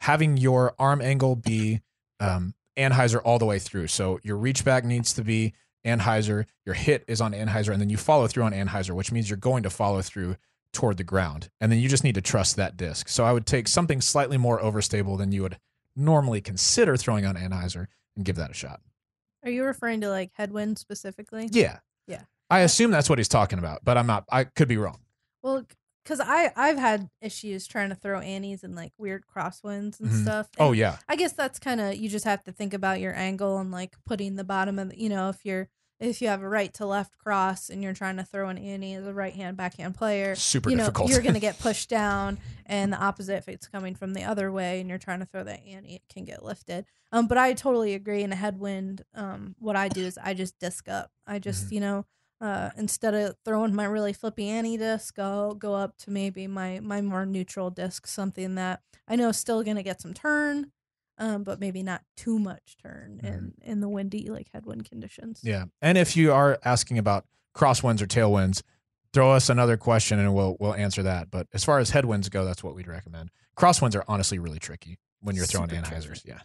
having your arm angle be anhyzer all the way through. So your reach back needs to be anhyzer, your hit is on anhyzer, and then you follow through on anhyzer, which means you're going to follow through toward the ground. And then you just need to trust that disc. So I would take something slightly more overstable than you would normally consider throwing on anhyzer and give that a shot. Are you referring to like headwind specifically? Yeah. Yeah. I assume that's what he's talking about, but I'm not. I could be wrong. Well, because I've had issues trying to throw annies and like weird crosswinds and stuff. Oh, And yeah. I guess that's kind of, you just have to think about your angle and like putting the bottom of, if you have a right to left cross and you're trying to throw an annie as a right hand backhand player, Super difficult. You're going to get pushed down, and the opposite if it's coming from the other way and you're trying to throw that annie, it can get lifted. But I totally agree. In a headwind, what I do is I just disc up. I just, instead of throwing my really flippy annie disc, I'll go up to maybe my more neutral disc, something that I know is still going to get some turn, but maybe not too much turn in the windy, like headwind conditions. Yeah. And if you are asking about crosswinds or tailwinds, throw us another question and we'll answer that. But as far as headwinds go, that's what we'd recommend. Crosswinds are honestly really tricky when you're throwing anhyzers. Yeah.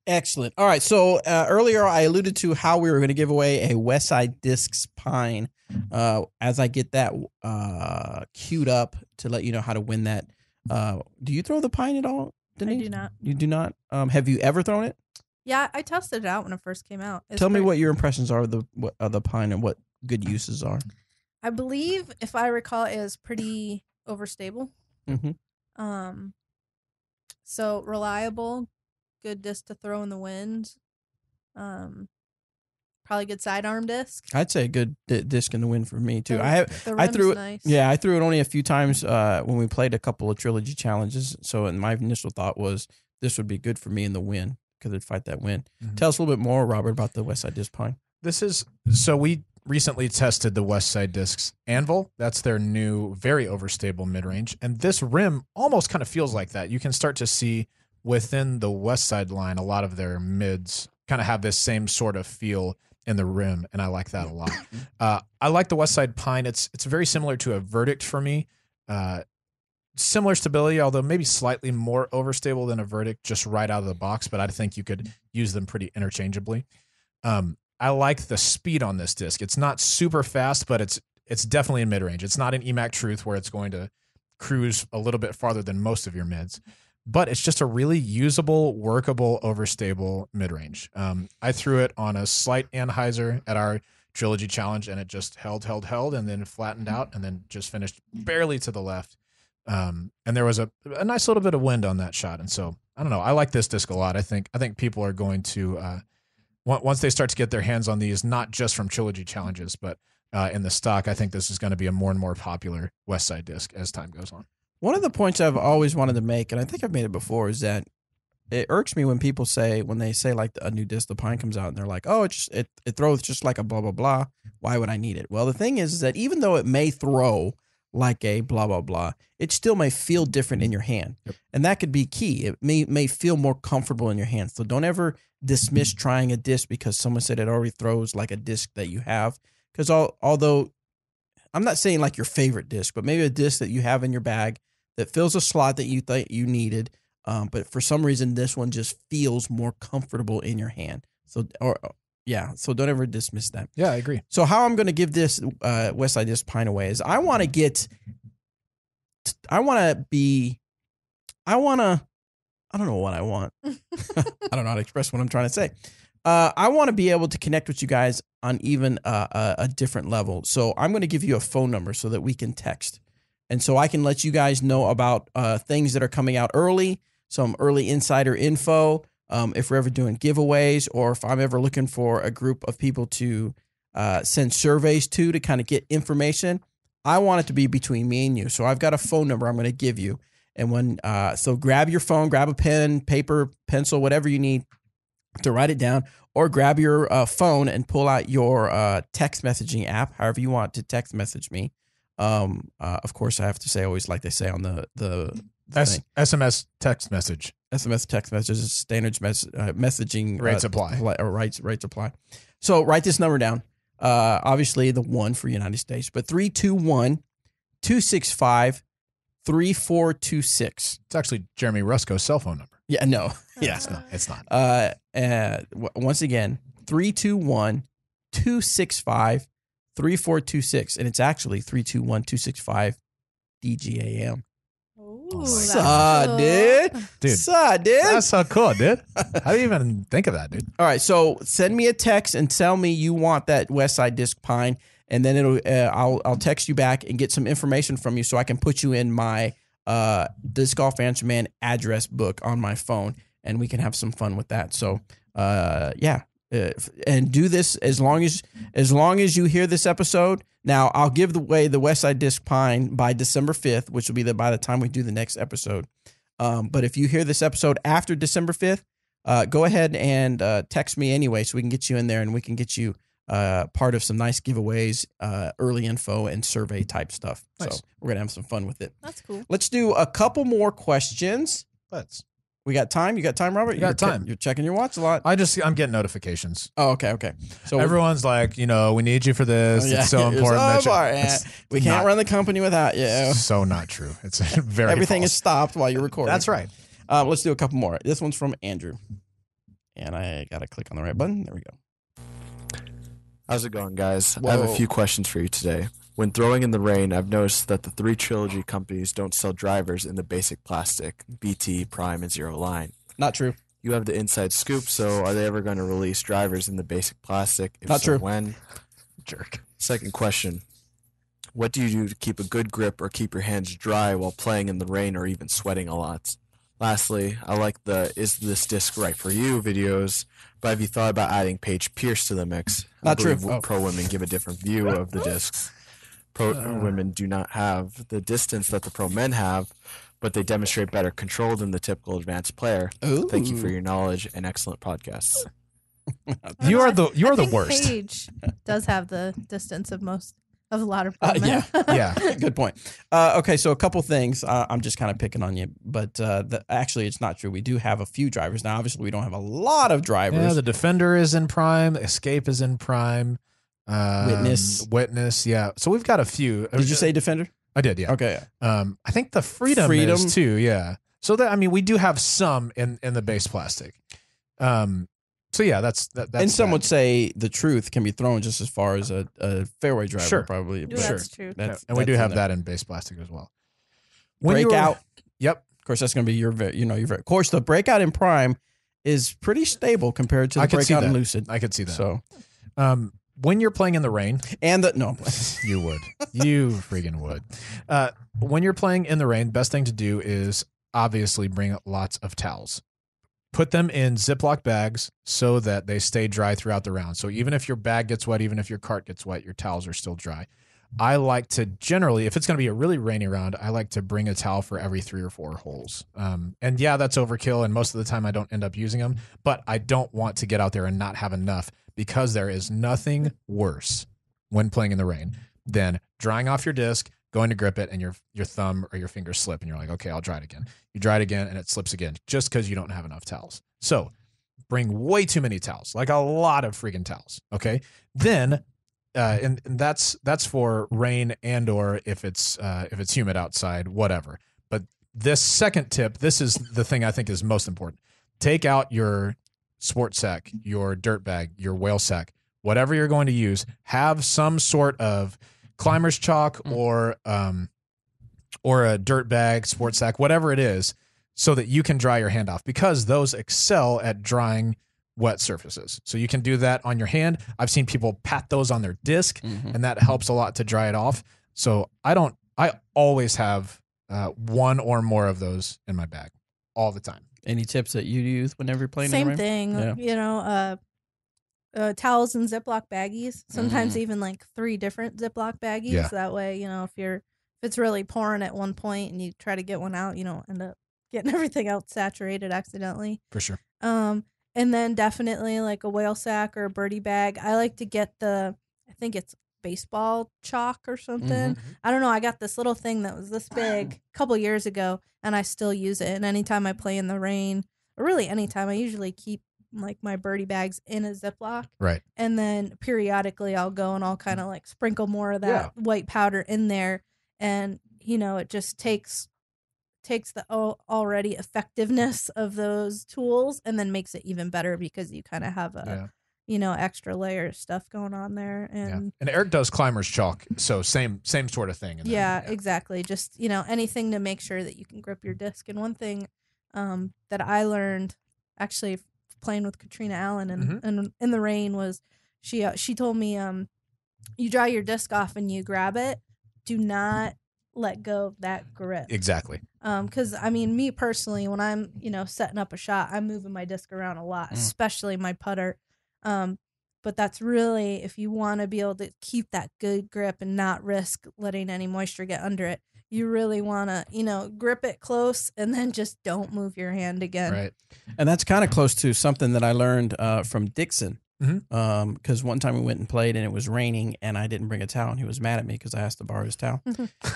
Excellent. All right. So earlier I alluded to how we were going to give away a Westside Discs Pine. As I get that queued up to let you know how to win that. Do you throw the Pine at all, Denise? I do not. You do not? Have you ever thrown it? Yeah, I tested it out when it first came out. Tell me what your impressions are of the Pine and what good uses are. I believe, if I recall, it is pretty overstable. Mm-hmm. So reliable, good disc to throw in the wind. probably a good sidearm disc. I'd say a good disc in the win for me too. The I threw rim's it. nice. Yeah, I threw it only a few times when we played a couple of trilogy challenges. So, my initial thought was this would be good for me in the win because it'd fight that win. Tell us a little bit more, Robert, about the Westside Disc Pine. So we recently tested the Westside Discs Anvil. That's their new, very overstable mid-range. And this rim almost kind of feels like that. You can start to see within the Westside line, a lot of their mids kind of have this same sort of feel in the rim, and I like that a lot. I like the Westside Pine. It's very similar to a Verdict for me. Similar stability, although maybe slightly more overstable than a Verdict just right out of the box, but I think you could use them pretty interchangeably. I like the speed on this disc. It's not super fast, but it's definitely in mid-range. It's not an EMAC Truth where it's going to cruise a little bit farther than most of your mids, but it's just a really usable, workable, overstable mid-range. I threw it on a slight Anheuser at our Trilogy Challenge, and it just held, and then flattened out, and then just finished barely to the left. And there was a nice little bit of wind on that shot. And so, I don't know. I like this disc a lot. I think people are going to, once they start to get their hands on these, not just from Trilogy Challenges, but in the stock, I think this is going to be a more and more popular Westside disc as time goes on. One of the points I've always wanted to make, and I think I've made it before, is that it irks me when people say, when they say like a new disc, the Pine comes out, and they're like, oh, it throws just like a blah, blah, blah. Why would I need it? Well, the thing is that even though it may throw like a blah, blah, blah, it still may feel different in your hand. Yep. And that could be key. It may feel more comfortable in your hand. So don't ever dismiss trying a disc because someone said it already throws like a disc that you have. Because although I'm not saying like your favorite disc, but maybe a disc that you have in your bag that fills a slot that you thought you needed, but for some reason this one just feels more comfortable in your hand. So don't ever dismiss that. Yeah, I agree. So how I'm going to give this Westside Disc Pine away is I don't know what I want. I don't know how to express what I'm trying to say. I want to be able to connect with you guys on even a different level. So I'm going to give you a phone number so that we can text. And so I can let you guys know about things that are coming out early, some early insider info, if we're ever doing giveaways, or if I'm ever looking for a group of people to send surveys to kind of get information. I want it to be between me and you. So I've got a phone number I'm going to give you. And so grab your phone, grab a pen, paper, pencil, whatever you need to write it down, or grab your phone and pull out your text messaging app, however you want to text message me. Of course, I have to say, always like they say on the SMS text message. SMS text messages, standard messaging rates apply. Rates apply. So write this number down. Obviously, the 1 for United States, but 321-265-3426. It's actually Jeremy Rusco's cell phone number. Yeah, no. Yeah, it's not. Once again, 321-265-3426, and it's actually 321-265-DGAM. Dude. That's so cool, dude. I didn't even think of that, dude. All right, so send me a text and tell me you want that Westside Disc Pine, and then I'll text you back and get some information from you so I can put you in my Disc Golf Answer Man address book on my phone, and we can have some fun with that. So, and do this as long as you hear this episode. Now, I'll give away the Westside Disc Pine by December 5th, which will be by the time we do the next episode. But if you hear this episode after December 5th, go ahead and text me anyway so we can get you in there and we can get you part of some nice giveaways, early info, and survey type stuff. Nice. So we're going to have some fun with it. That's cool. Let's do a couple more questions. We got time? You got time, Robert? You got time. You're checking your watch a lot. I'm getting notifications. Oh, okay. So everyone's like, we need you for this. It's so important. We can't run the company without you. So not true. It's very Everything false. is stopped while you're recording. That's right. Let's do a couple more. This one's from Andrew. And I got to click on the right button. There we go. How's it going, guys? Whoa. I have a few questions for you today. When throwing in the rain, I've noticed that the 3 Trilogy companies don't sell drivers in the basic plastic, BT, Prime, and Zero line. Not true. You have the inside scoop, so are they ever going to release drivers in the basic plastic? If Not so, true. When? Jerk. Second question. What do you do to keep a good grip or keep your hands dry while playing in the rain or even sweating a lot? Lastly, I like the "Is this disc right for you?" videos, but have you thought about adding Paige Pierce to the mix? Not true. Pro women give a different view of the discs. Pro women do not have the distance that the pro men have, but they demonstrate better control than the typical advanced player. Ooh. Thank you for your knowledge and excellent podcasts. You are the I think worst. Paige does have the distance of a lot of women. Yeah. Good point. Okay, so a couple things. I'm just kind of picking on you, but actually, it's not true. We do have a few drivers now. Obviously, we don't have a lot of drivers. Yeah, the Defender is in prime. Escape is in prime. Witness. Yeah. So we've got a few. Did you say Defender? I did. Yeah. Okay. I think the Freedom is too. Yeah. So that we do have some in the base plastic. So yeah, that's and some would say the Truth can be thrown just as far as a fairway driver. Sure. Probably. That's true. And we do have that in base plastic as well. Breakout. Yep. Of course, that's going to be your. Of course, the Breakout in prime is pretty stable compared to the Breakout in Lucid. I could see that. So, when you're playing in the rain, you would, you freaking would. When you're playing in the rain, best thing to do is obviously bring lots of towels. Put them in Ziploc bags so that they stay dry throughout the round. So even if your bag gets wet, even if your cart gets wet, your towels are still dry. I like to generally, if it's going to be a really rainy round, I like to bring a towel for every 3 or 4 holes. And yeah, that's overkill. And most of the time I don't end up using them, but I don't want to get out there and not have enough, because there is nothing worse when playing in the rain than drying off your disc, going to grip it, and your thumb or your finger slip, and you're like, okay, I'll dry it again. You dry it again, and it slips again, just because you don't have enough towels. So bring way too many towels, like a lot of freaking towels. Okay, then and that's for rain and or if it's humid outside, whatever. But this second tip, this is the thing I think is most important. Take out your sport sack, your dirt bag, your whale sack, whatever you're going to use. Have some sort of climber's chalk or a dirt bag, sports sack, whatever it is, so that you can dry your hand off, because those excel at drying wet surfaces. So you can do that on your hand. I've seen people pat those on their disc, and that helps a lot to dry it off. So I always have one or more of those in my bag all the time. Any tips that you use whenever you're playing in the rain? Same thing. Yeah. Towels and Ziploc baggies. Sometimes even like 3 different Ziploc baggies. Yeah. That way, if it's really pouring at one point and you try to get one out, you don't end up getting everything else saturated accidentally. For sure. And then definitely like a whale sack or a birdie bag. I like to get I think it's baseball chalk or something. I don't know. I got this little thing that was this big a couple years ago, and I still use it. And anytime I play in the rain, or really anytime, I usually keep like my birdie bags in a Ziploc. Right. And then periodically I'll go and I'll kind of like sprinkle more of that white powder in there. And, it just takes the already effectiveness of those tools and then makes it even better, because you kind of have a, extra layer of stuff going on there. And And Eric does climber's chalk. So same sort of thing. Exactly. Just, anything to make sure that you can grip your disc. And one thing that I learned actually playing with Katrina Allen and in the rain was she told me you dry your disc off and you grab it, do not let go of that grip. Exactly. Because me personally, when I'm setting up a shot, I'm moving my disc around a lot, especially my putter. But that's really, if you want to be able to keep that good grip and not risk letting any moisture get under it, you really want to, grip it close and then just don't move your hand again. Right. And that's kind of close to something that I learned from Dixon. Because one time we went and played and it was raining and I didn't bring a towel and he was mad at me because I asked to borrow his towel.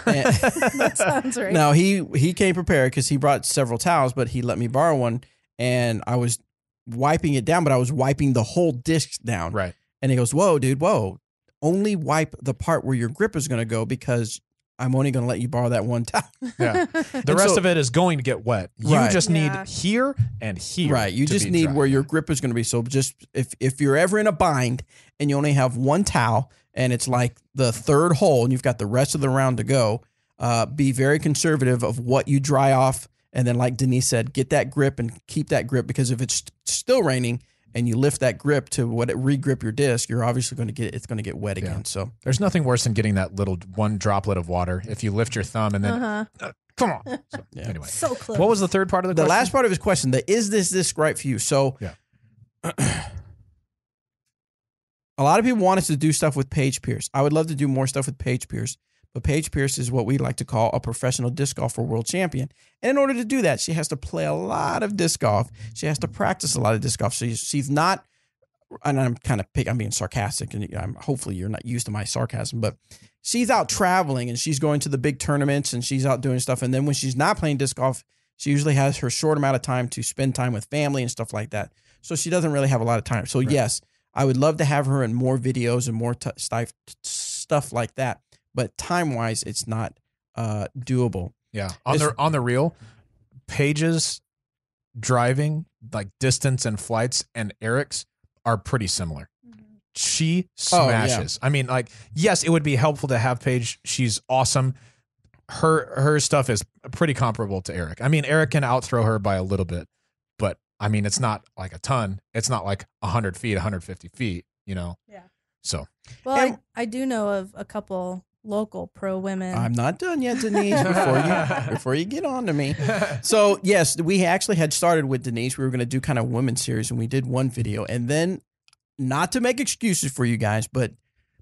That sounds right. No, he came prepared because he brought several towels, but he let me borrow one and I was wiping it down, but I was wiping the whole disc down. Right. And he goes, "Whoa, dude, whoa. Only wipe the part where your grip is going to go, because I'm only going to let you borrow that one towel." Yeah. The rest of it is going to get wet. You just need here and here. Right. You just need where your grip is going to be. So just if you're ever in a bind and you only have one towel and it's like the 3rd hole and you've got the rest of the round to go, be very conservative of what you dry off. And then, like Denise said, get that grip and keep that grip, because if it's still raining and you lift that grip to re-grip your disc, you're obviously going to get wet again. So there's nothing worse than getting that little one droplet of water. If you lift your thumb and then Come on. So, anyway, So close. what was the third part of the The question? last part of his question, is this disc right for you? So yeah. A lot of people want us to do stuff with Paige Pierce. I would love to do more stuff with Paige Pierce, but Paige Pierce is what we like to call a professional disc golfer world champion. And in order to do that, she has to play a lot of disc golf. She has to practice a lot of disc golf. So she's not, and I'm being sarcastic, and hopefully you're not used to my sarcasm, but she's out traveling and she's going to the big tournaments and she's out doing stuff. And then when she's not playing disc golf, she usually has her short amount of time to spend time with family and stuff like that. So she doesn't really have a lot of time. So yes, I would love to have her in more videos and more stuff like that. But time-wise, it's not doable. Yeah. On the reel, Paige's driving, like distance and flights, and Eric's are pretty similar. She smashes. I mean, like, yes, it would be helpful to have Paige. She's awesome. Her stuff is pretty comparable to Eric. I mean, Eric can outthrow her by a little bit, but I mean, it's not like a ton. It's not like 100 feet, 150 feet, you know? Yeah. So. Well, I do know of a couple local pro women. I'm not done yet, Denise, before you get on to me. So, yes, we actually had started with Denise. We were going to do kind of women's series, and we did one video. And then, not to make excuses for you guys, but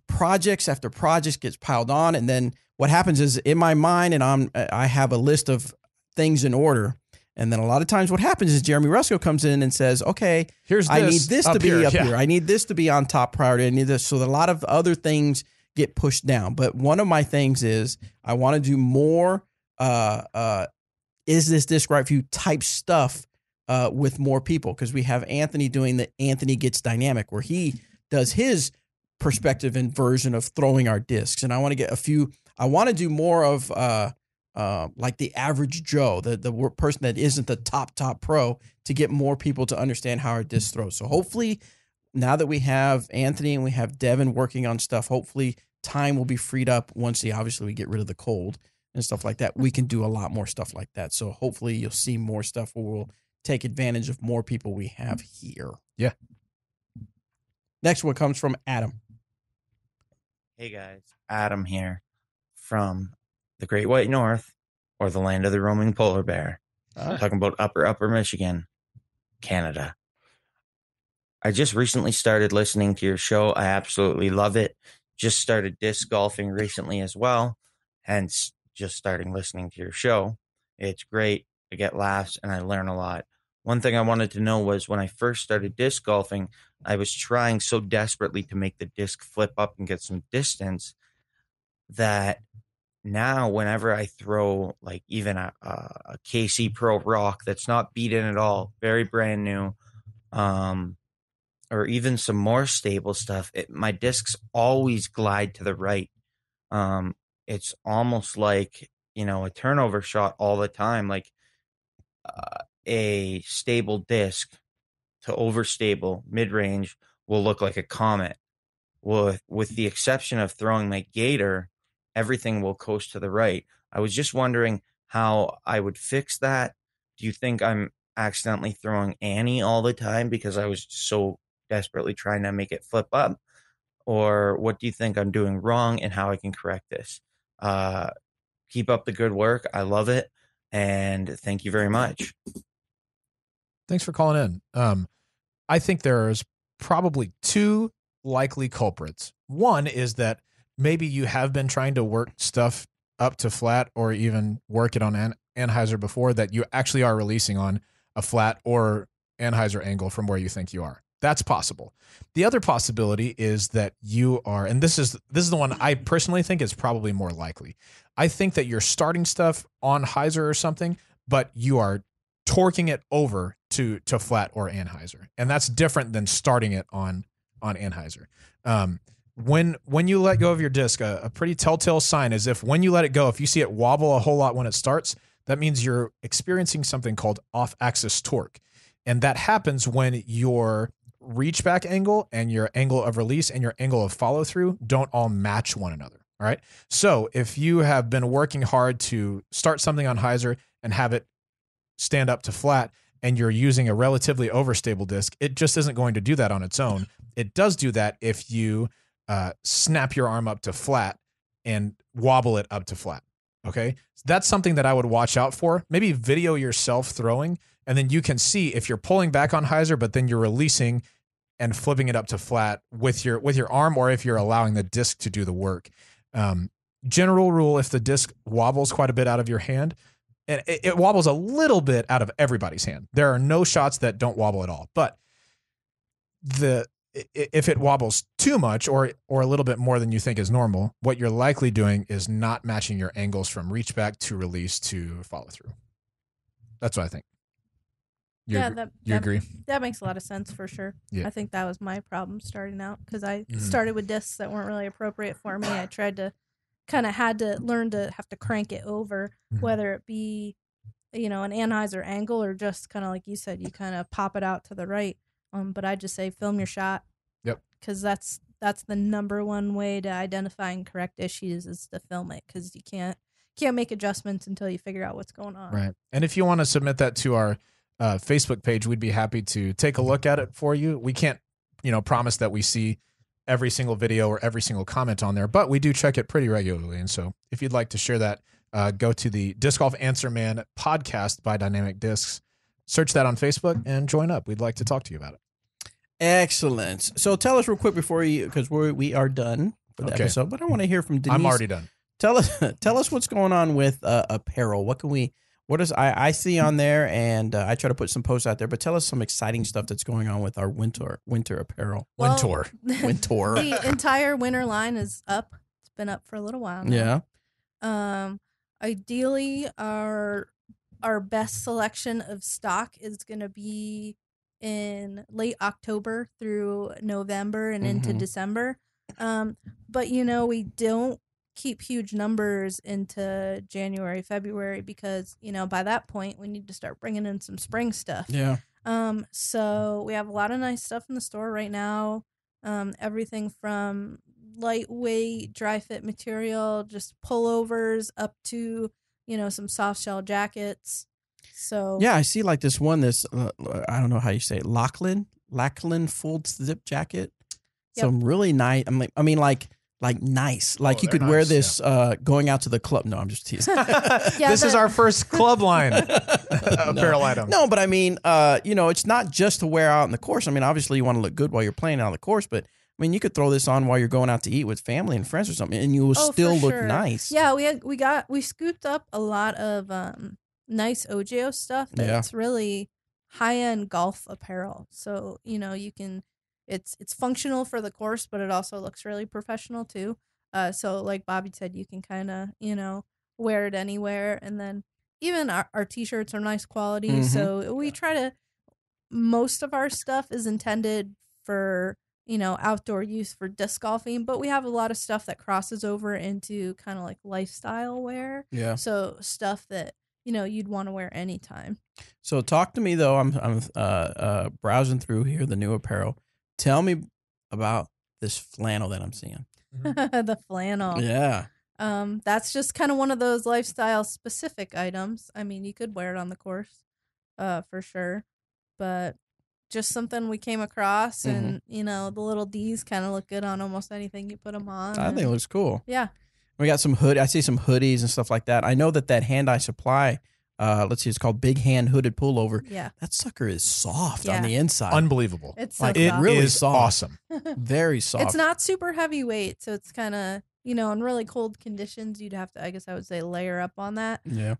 projects after projects gets piled on. And then what happens is in my mind, and I have a list of things in order. And then a lot of times what happens is Jeremy Rusco comes in and says, okay, I need this to be up here. I need this to be on top priority. I need this. So a lot of other things get pushed down. But one of my things is I want to do more is this disc right for you type stuff with more people, because we have Anthony doing the Anthony Gets Dynamic, where he does his perspective and version of throwing our discs. And I want to get I want to do more of like the average Joe, the person that isn't the top pro, to get more people to understand how our disc throws. So hopefully now that we have Anthony and we have Devin working on stuff, hopefully time will be freed up once obviously we get rid of the cold and stuff like that. We can do a lot more stuff like that. So hopefully you'll see more stuff where we'll take advantage of more people we have here. Yeah. Next one comes from Adam. Hey guys, Adam here from the Great White North, or the land of the roaming polar bear. Talking about upper Michigan, Canada. I just recently started listening to your show. I absolutely love it. Just started disc golfing recently as well, hence just starting listening to your show. It's great. I get laughs and I learn a lot. One thing I wanted to know was, when I first started disc golfing, I was trying so desperately to make the disc flip up and get some distance that now whenever I throw like even a KC Pro Rock that's not beat in at all, very brand new, or even some more stable stuff, my discs always glide to the right. It's almost like, a turnover shot all the time. Like a stable disc to overstable mid-range will look like a comet. With the exception of throwing my gator, everything will coast to the right. I was just wondering how I would fix that. Do you think I'm accidentally throwing Annie all the time because I was so desperately trying to make it flip up? Or what do you think I'm doing wrong and how I can correct this? Keep up the good work. I love it. And thank you very much. Thanks for calling in. I think there's probably two likely culprits. One is that maybe you have been trying to work stuff up to flat, or even work it on Anheuser before, that you actually are releasing on a flat or Anheuser angle from where you think you are. That's possible. The other possibility is that you are, and this is the one I personally think is probably more likely. I think that you're starting stuff on Heiser or something, but you are torquing it over to flat or Anheuser, and that's different than starting it on Anheuser. When you let go of your disc, a pretty telltale sign is if when you let it go, if you see it wobble a whole lot when it starts, that means you're experiencing something called off-axis torque, and that happens when your reach back angle and your angle of release and your angle of follow through don't all match one another. All right. So if you have been working hard to start something on Heiser and have it stand up to flat, and you're using a relatively overstable disc, it just isn't going to do that on its own. It does do that if you snap your arm up to flat and wobble it up to flat. Okay. That's something that I would watch out for. Maybe video yourself throwing, and then you can see if you're pulling back on hyzer, but then you're releasing and flipping it up to flat with your arm, or if you're allowing the disc to do the work. General rule, if the disc wobbles quite a bit out of your hand, and it wobbles a little bit out of everybody's hand. There are no shots that don't wobble at all. But if it wobbles too much or a little bit more than you think is normal, what you're likely doing is not matching your angles from reach back to release to follow through. That's what I think. You agree? That makes a lot of sense for sure. Yeah. I think that was my problem starting out because I started with discs that weren't really appropriate for me. I tried to had to learn to have to crank it over, whether it be, an Anheuser angle or just kind of like you said, you kind of pop it out to the right. But I just say film your shot. Yep. Because that's the number one way to identify and correct issues is to film it, because you can't make adjustments until you figure out what's going on. Right. And if you want to submit that to our Facebook page, we'd be happy to take a look at it for you. We can't, promise that we see every single video or every single comment on there, but we do check it pretty regularly. And so if you'd like to share that, go to the Disc Golf Answer Man podcast by Dynamic Discs, search that on Facebook and join up. We'd like to talk to you about it. Excellent. So tell us real quick before because we are done for the episode, but I want to hear from Denise. I'm already done. Tell us what's going on with apparel. I see on there, and I try to put some posts out there, but tell us some exciting stuff that's going on with our winter apparel. Winter. The entire winter line is up. It's been up for a little while now. Yeah. Ideally, our best selection of stock is going to be in late October through November and into December. But we don't keep huge numbers into January, February, because by that point we need to start bringing in some spring stuff. Yeah. So we have a lot of nice stuff in the store right now. Everything from lightweight dry fit material, just pullovers, up to some soft shell jackets. So yeah, I see like this one. I don't know how you say it, Lachlan full zip jacket. Yep. Some really nice. Like nice. Like you could wear this going out to the club. No, I'm just teasing. This is our first club line apparel item. No, but it's not just to wear out on the course. Obviously you want to look good while you're playing out on the course, but you could throw this on while you're going out to eat with family and friends or something, and you will still look nice. Yeah, we scooped up a lot of nice OGO stuff that's really high-end golf apparel. So, you can it's functional for the course, but it also looks really professional too. So like Bobby said, you can kind of, wear it anywhere. And then even our t-shirts are nice quality. So we try to, most of our stuff is intended for, outdoor use for disc golfing, but we have a lot of stuff that crosses over into kind of like lifestyle wear. Yeah. So stuff that, you'd want to wear anytime. So talk to me though. I'm browsing through here, the new apparel. Tell me about this flannel that I'm seeing. The flannel. Yeah. That's just kind of one of those lifestyle specific items. You could wear it on the course, for sure, but just something we came across, and the little D's kind of look good on almost anything you put them on. I think it looks cool. Yeah. We got some I see some hoodies and stuff like that. I know that Hand-Eye Supply, let's see, it's called Big Hand Hooded Pullover. Yeah. That sucker is soft on the inside. Unbelievable. It's so it soft. really soft. Awesome. Very soft. It's not super heavyweight, so it's kind of, in really cold conditions, you'd have to, I guess I would say, layer up on that. Yeah.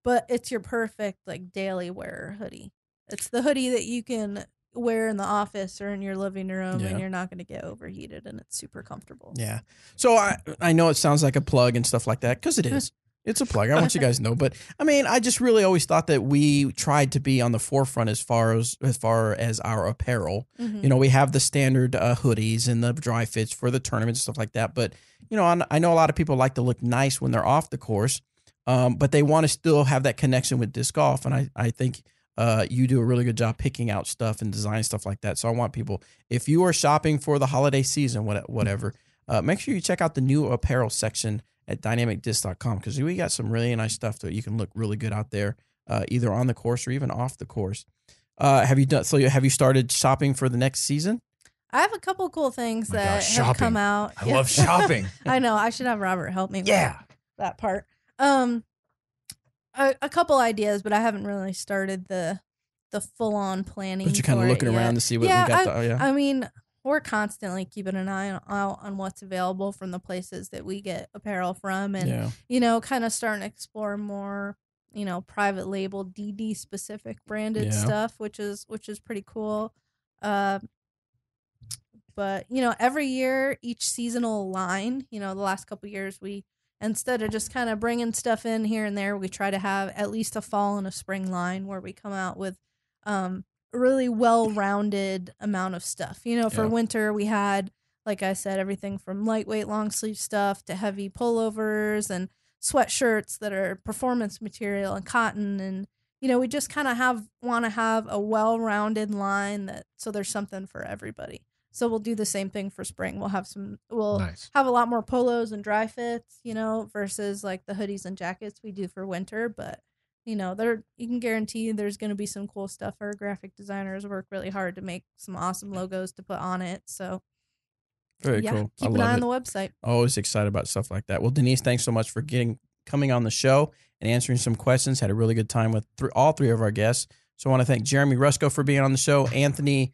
But it's your perfect daily wear hoodie. It's the hoodie that you can wear in the office or in your living room, and you're not going to get overheated, and it's super comfortable. Yeah. So I know it sounds like a plug and stuff like that, because it is. It's a plug. I want you guys to know. But I just really always thought that we tried to be on the forefront as far as our apparel. We have the standard hoodies and the dry fits for the tournaments and stuff like that. But, I know a lot of people like to look nice when they're off the course, but they want to still have that connection with disc golf. And I think you do a really good job picking out stuff and design stuff like that. So I want people, if you are shopping for the holiday season, whatever, make sure you check out the new apparel section at dynamicdisc.com, because we got some really nice stuff that you can look really good out there, either on the course or even off the course. Have you started shopping for the next season? I have a couple cool things that have come out. I love shopping. I know. I should have Robert help me with that part. A couple ideas, but I haven't really started the full on planning. But you're kind of looking around to see what we got. I mean, we're constantly keeping an eye out on what's available from the places that we get apparel from, and kind of starting to explore more, private label DD specific branded stuff, which is pretty cool. But every year, each seasonal line, the last couple of years, we, instead of just kind of bringing stuff in here and there, we try to have at least a fall and a spring line where we come out with really well-rounded amount of stuff. For winter, we had, like I said, everything from lightweight long sleeve stuff to heavy pullovers and sweatshirts that are performance material and cotton. And, we just kind of want to have a well-rounded line so there's something for everybody. So we'll do the same thing for spring. We'll have have a lot more polos and dry fits, versus like the hoodies and jackets we do for winter. But, you can guarantee there's going to be some cool stuff. Our graphic designers work really hard to make some awesome logos to put on it. So very cool. Keep an eye on the website. Always excited about stuff like that. Well, Denise, thanks so much for coming on the show and answering some questions. Had a really good time with all three of our guests. So I want to thank Jeremy Rusco for being on the show, Anthony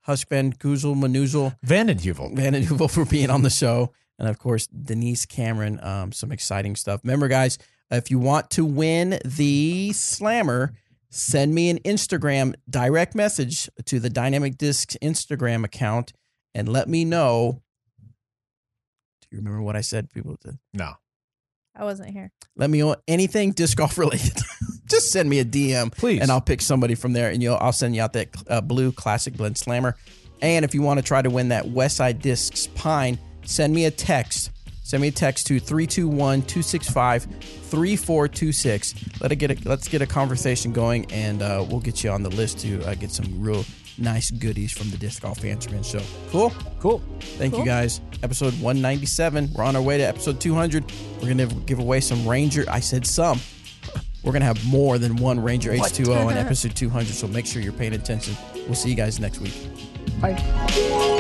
Huskvan Guzel Manuzel Vandenheuvel for being on the show, and of course Denise Cameron. Some exciting stuff. Remember, guys, if you want to win the Slammer, send me an Instagram direct message to the Dynamic Discs Instagram account and let me know. Do you remember what I said? People to no. I wasn't here. Let me know anything disc golf related. Just send me a DM, please, and I'll pick somebody from there, and I'll send you out that blue Classic Blend Slammer. And if you want to try to win that Westside Discs Pine, send me a text. Send me a text to 321-265-3426. Let's get a conversation going, and we'll get you on the list to get some real nice goodies from the Disc Golf Answerman Show. Cool. Thank you, guys. Episode 197. We're on our way to episode 200. We're going to give away some Ranger. I said some. We're going to have more than one Ranger H2O in episode 200, so make sure you're paying attention. We'll see you guys next week. Bye.